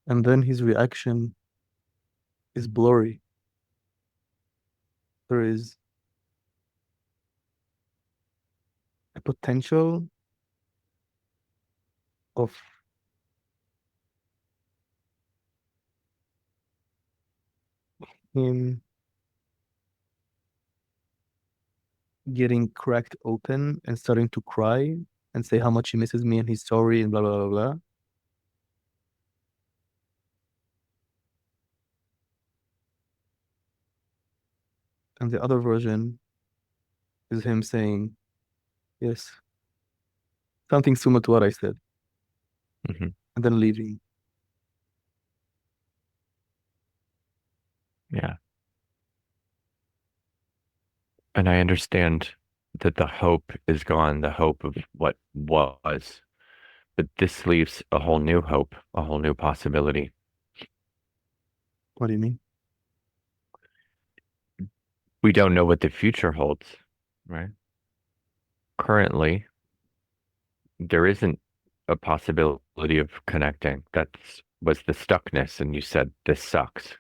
And then his reaction is blurry. There is a potential of him getting cracked open and starting to cry and say how much he misses me and he's sorry and blah blah blah blah. And the other version is him saying, yes, something similar to what I said, Hmm. and then leaving. Yeah. And I understand that the hope is gone, the hope of what was, but this leaves a whole new hope, a whole new possibility. What do you mean? We don't know what the future holds, right? Currently, there isn't a possibility of connecting. That's was the stuckness, and you said this sucks.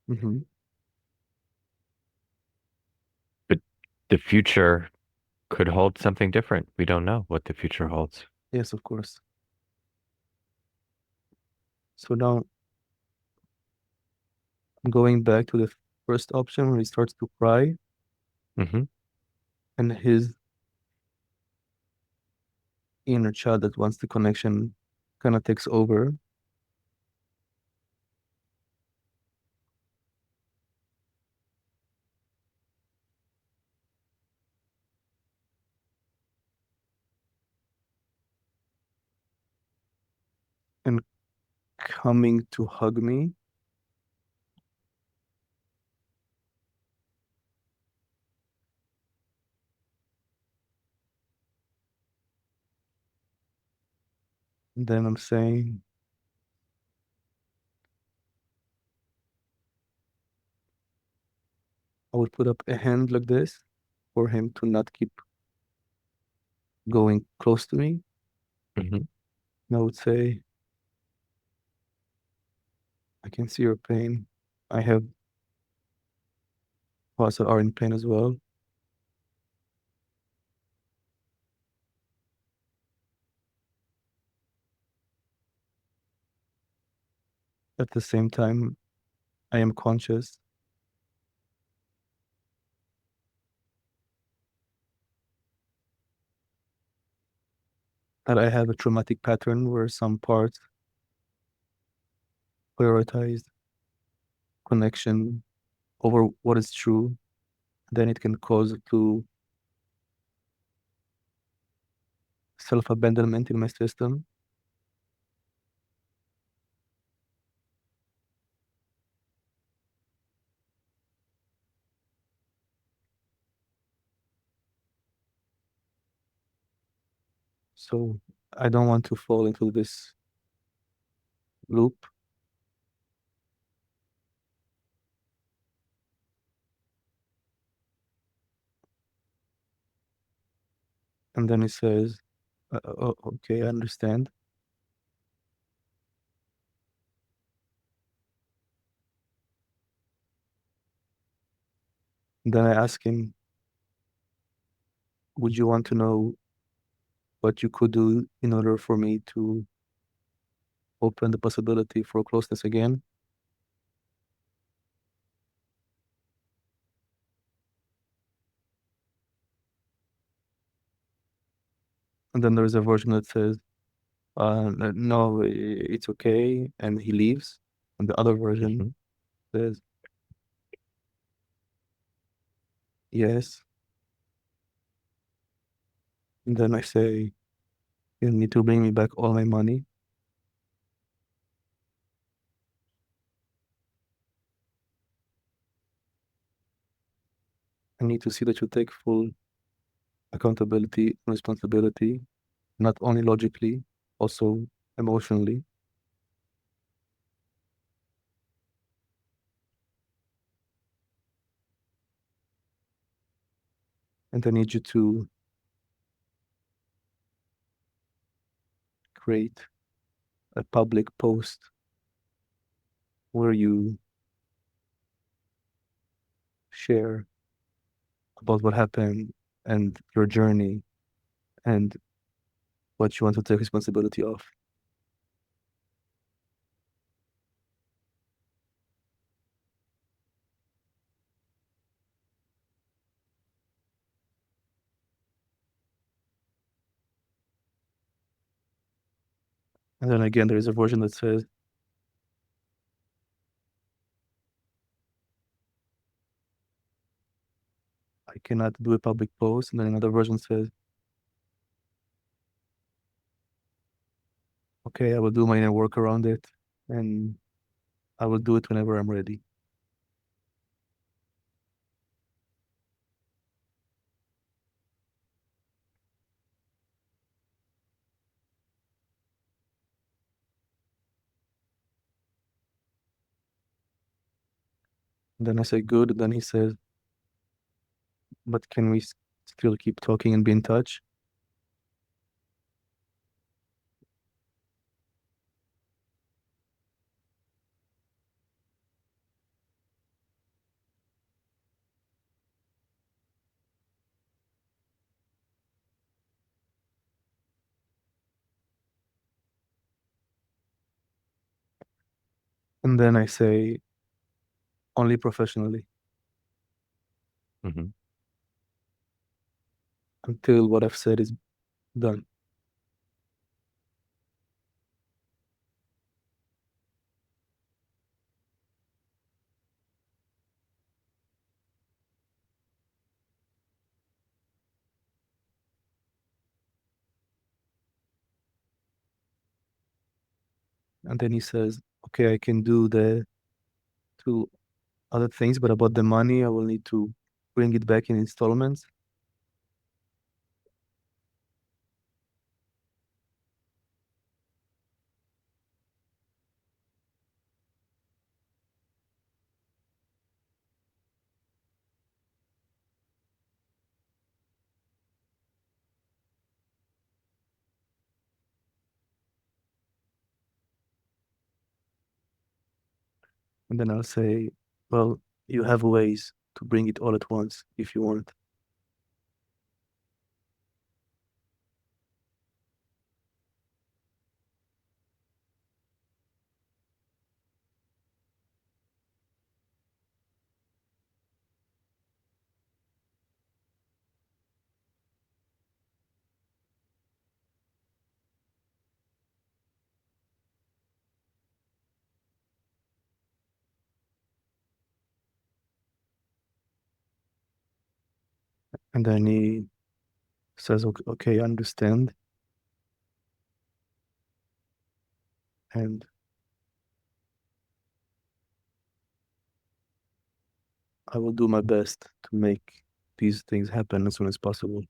Hmm. But the future could hold something different. We don't know what the future holds. Yes, of course. So now going back to the first option where he starts to cry Hmm. and his inner child that wants the connection kind of takes over. And coming to hug me. And then I'm saying, I would put up a hand like this for him to not keep going close to me. Hmm. And I would say, I can see your pain. I have parts that are in pain as well. At the same time, I am conscious that I have a traumatic pattern where some parts prioritize connection over what is true. Then it can cause to self-abandonment in my system. So I don't want to fall into this loop. And then he says, okay, I understand. And then I ask him, would you want to know what you could do in order for me to open the possibility for closeness again? And then there's a version that says, no, it's okay. And he leaves. And the other version Hmm. says, yes. And then I say, you need to bring me back all my money. I need to see that you take full accountability and responsibility, not only logically, also emotionally. And I need you to create a public post where you share about what happened and your journey and what you want to take responsibility of. And then again, there is a version that says, I cannot do a public post. And then another version says, okay, I will do my inner work around it and I will do it whenever I'm ready. And then I say, good. And then he says, but can we still keep talking and be in touch? And then I say, only professionally Hmm. until what I've said is done. And then he says, okay, I can do the two other things, but about the money, I will need to bring it back in installments. And then I'll say, well, you have ways to bring it all at once if you want. And then he says, okay, okay, I understand. And I will do my best to make these things happen as soon as possible.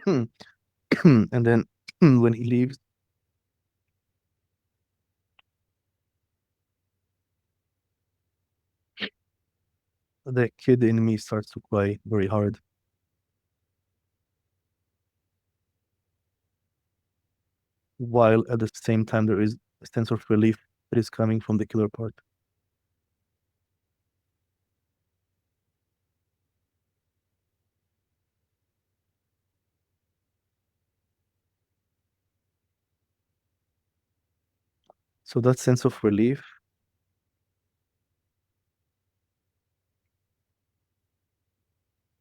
And then when he leaves, the kid in me starts to cry very hard, while at the same time there is a sense of relief that is coming from the killer part. So that sense of relief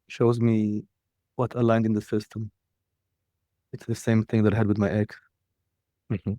shows me what aligned in the system. It's the same thing that I had with my ex. Hmm.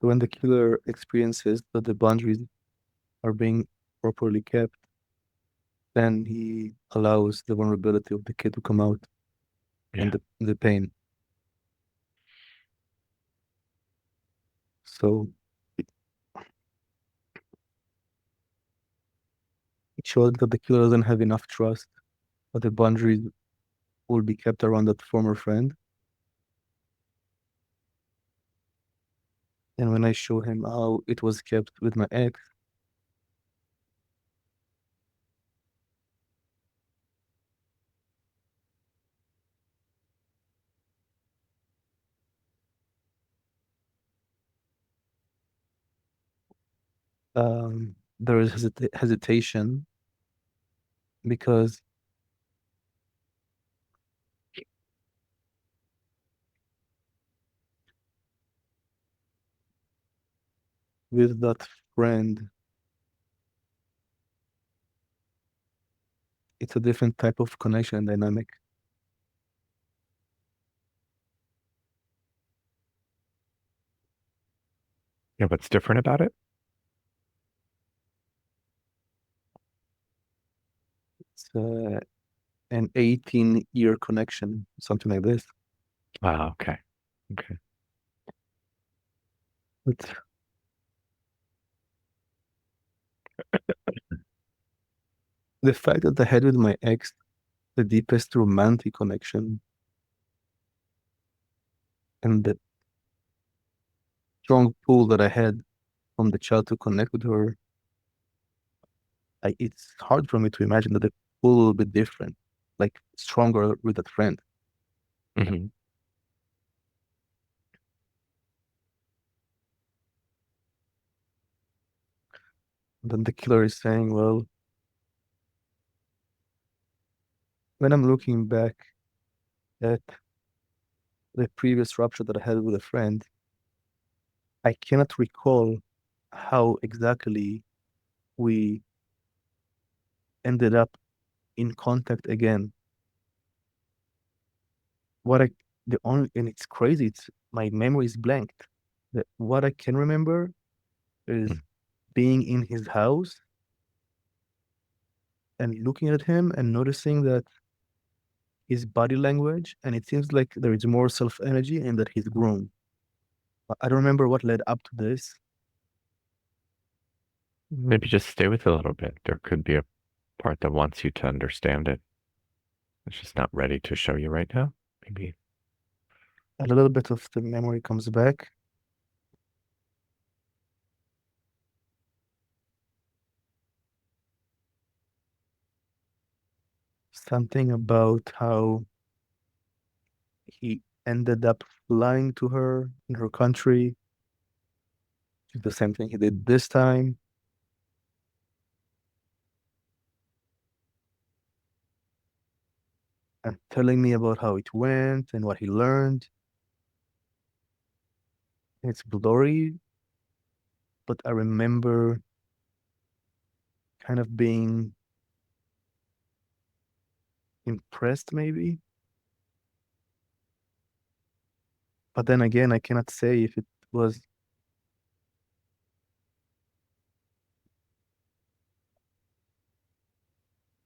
When the killer experiences that the boundaries are being properly kept, then he allows the vulnerability of the kid to come out and Yeah. the pain. So it, it shows that the killer doesn't have enough trust, but the boundaries will be kept around that former friend. And when I show him how it was kept with my ex, there is hesitation because with that friend, it's a different type of connection and dynamic. Yeah. What's different about it? It's an 18-year connection, something like this. Ah, okay. Okay. But the fact that I had with my ex the deepest romantic connection and the strong pull that I had from the child to connect with her, it's hard for me to imagine that the pull will be different, like stronger with that friend. Hmm. And then the killer is saying, well, when I'm looking back at the previous rupture that I had with a friend, I cannot recall how exactly we ended up in contact again. What I the only and it's crazy, it's my memory is blanked. What I can remember is being in his house and looking at him and noticing that his body language, and it seems like there is more self energy and that he's grown. But I don't remember what led up to this. Maybe just stay with it a little bit. There could be a part that wants you to understand it. It's just not ready to show you right now. Maybe. A little bit of the memory comes back. Something about how he ended up flying to her in her country, the same thing he did this time, and telling me about how it went and what he learned. It's blurry, but I remember kind of being impressed, maybe. But then again, I cannot say if it was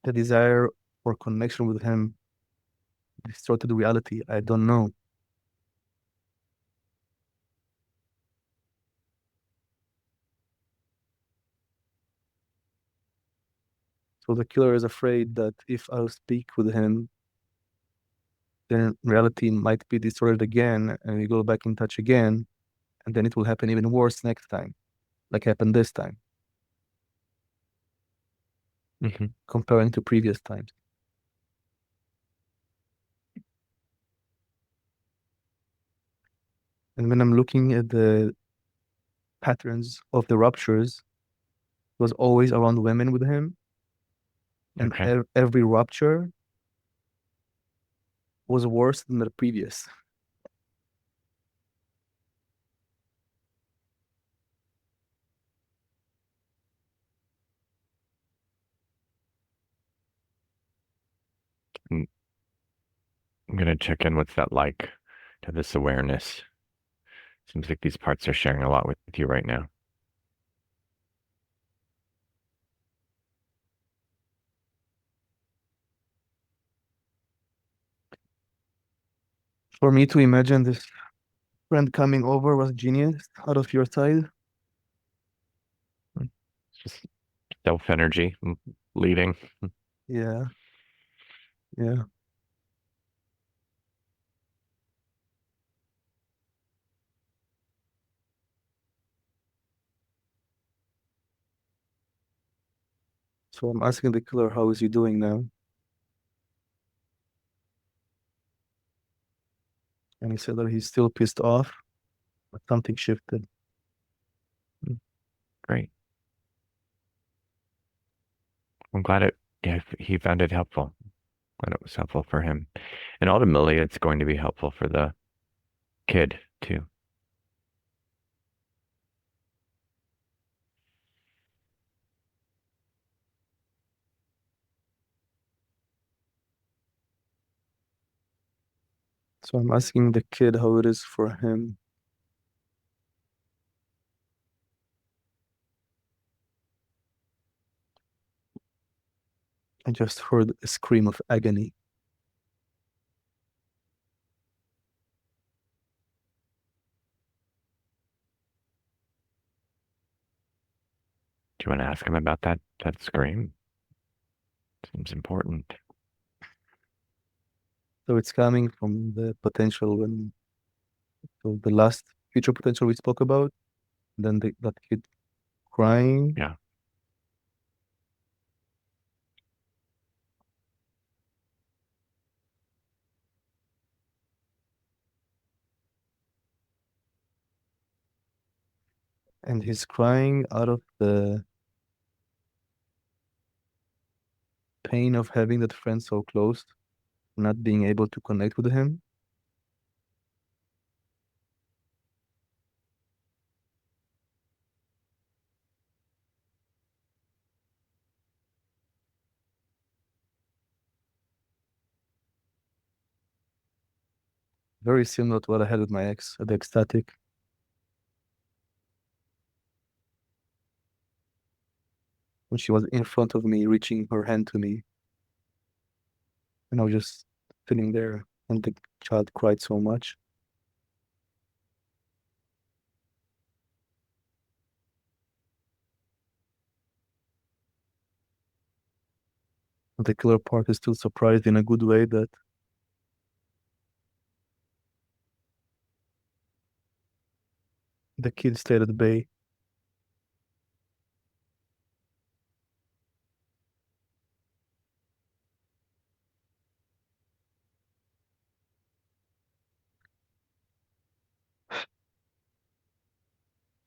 the desire for connection with him distorted reality. I don't know. So the killer is afraid that if I'll speak with him, then reality might be distorted again, and we go back in touch again, and then it will happen even worse next time, like happened this time, Hmm. comparing to previous times. And when I'm looking at the patterns of the ruptures, it was always around women with him, and Okay. every rupture was worse than the previous. Mm, I'm gonna check in. What's that like to have this awareness? Seems like these parts are sharing a lot with you right now. For me to imagine this friend coming over was genius out of your side. It's just self energy leading. Yeah, yeah. So I'm asking the killer, how is he doing now? And he said that he's still pissed off, but something shifted. Mm, Great. I'm glad yeah, he found it helpful. Glad it was helpful for him. And ultimately, it's going to be helpful for the kid too. So I'm asking the kid how it is for him. I just heard a scream of agony. Do you want to ask him about that scream? Seems important. So it's coming from the potential when, so the last future potential we spoke about, then that kid crying, Yeah. and he's crying out of the pain of having that friend so close, not being able to connect with him. Very similar to what I had with my ex at the ecstatic, when she was in front of me, reaching her hand to me, and I was just sitting there, and the child cried so much. The killer part is still surprised in a good way that the kid stayed at bay.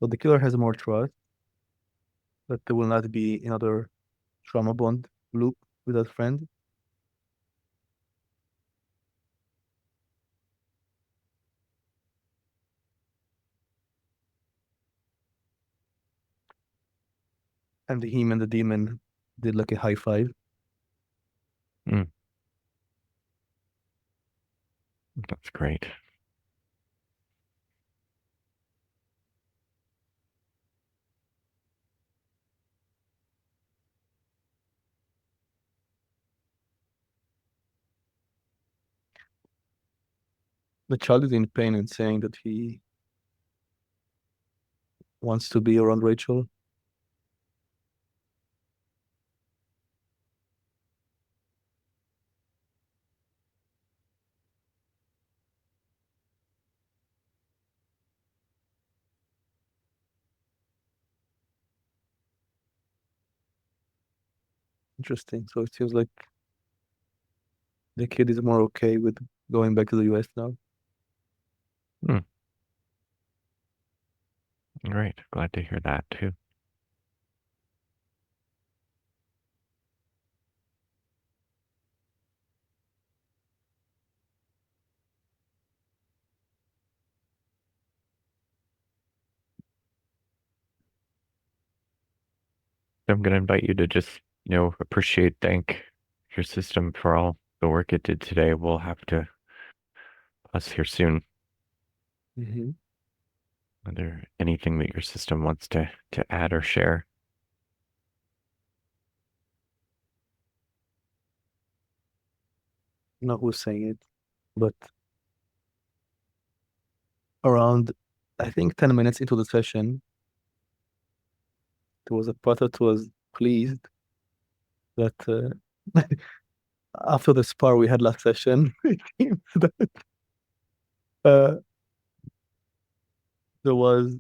So the killer has more trust that there will not be another trauma bond loop with that friend. And him and the demon did like a high five. Mm, that's great. The child is in pain and saying that he wants to be around Rachel. Interesting. So it seems like the kid is more okay with going back to the US now. Mm, great. Glad to hear that too. I'm going to invite you to just, thank your system for all the work it did today. We'll have to us here soon. Hmm. Are there anything that your system wants to add or share? Not who's saying it, but around, I think, 10 minutes into the session, there was a part that was pleased that after the spar we had last session, it seems that uh, there was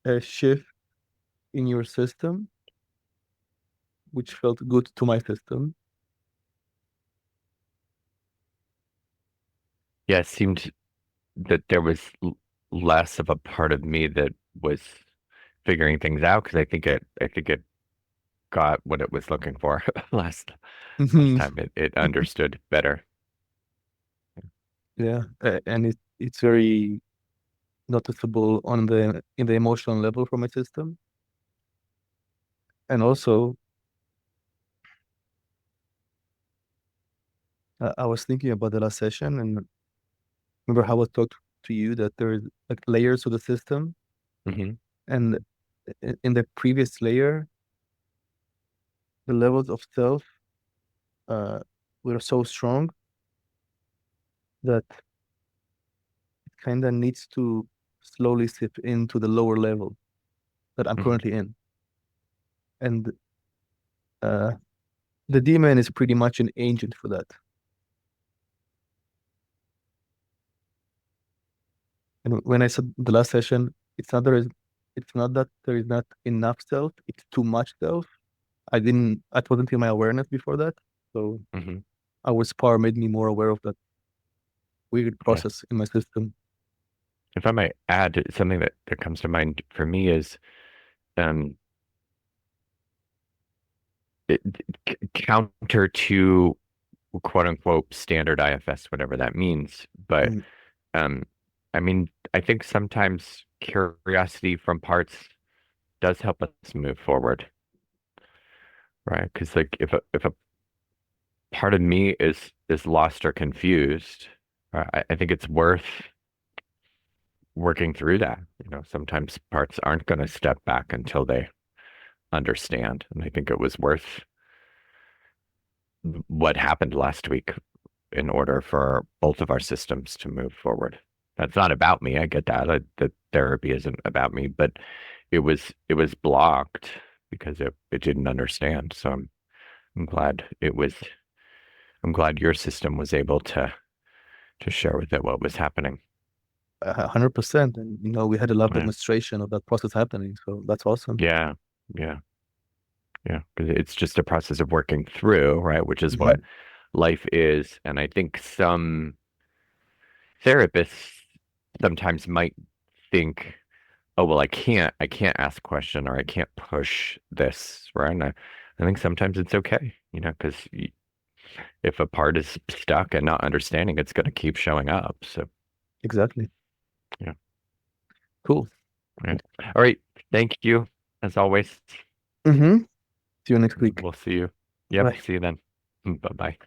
a shift in your system, which felt good to my system. Yeah, it seemed that there was less of a part of me that was figuring things out because I think it got what it was looking for last Mhm. time. It understood better. Yeah, and it's very noticeable on the in the emotional level for my system. And also, I was thinking about the last session and remember how I talked to you that there is like layers to the system, Hmm. and in the previous layer, the levels of self uh, were so strong that it kind of needs to slowly slip into the lower level that I'm Hmm. currently in. And uh, the demon is pretty much an agent for that. And when I said the last session, it's not that there is not enough self, it's too much self. I wasn't in my awareness before that. So Hmm. our spar made me more aware of that weird Yeah. process in my system. If I might add something that comes to mind for me is um it, counter to quote unquote standard IFS, whatever that means. But Mm, um, I mean, I think sometimes curiosity from parts does help us move forward, right? Because like if a part of me is lost or confused, I think it's worth working through that. Sometimes parts aren't going to step back until they understand, and I think it was worth what happened last week in order for both of our systems to move forward. That's not about me. I get that. The therapy isn't about me, but it was blocked because it didn't understand. So I'm glad it was. I'm glad your system was able to share with it what was happening. 100%. And we had a live Yeah, demonstration of that process happening. So that's awesome. yeah, yeah, yeah. 'Cause it's just a process of working through, right? Which is Hmm. what life is. And I think some therapists sometimes might think, oh well, I can't ask a question or I can't push this, right? And I think sometimes it's okay, because if a part is stuck and not understanding, it's going to keep showing up. So Exactly. yeah, Cool. yeah. All right. Thank you as always. Hmm. See you next week. We'll see you. Yep. Bye. See you then. Bye bye.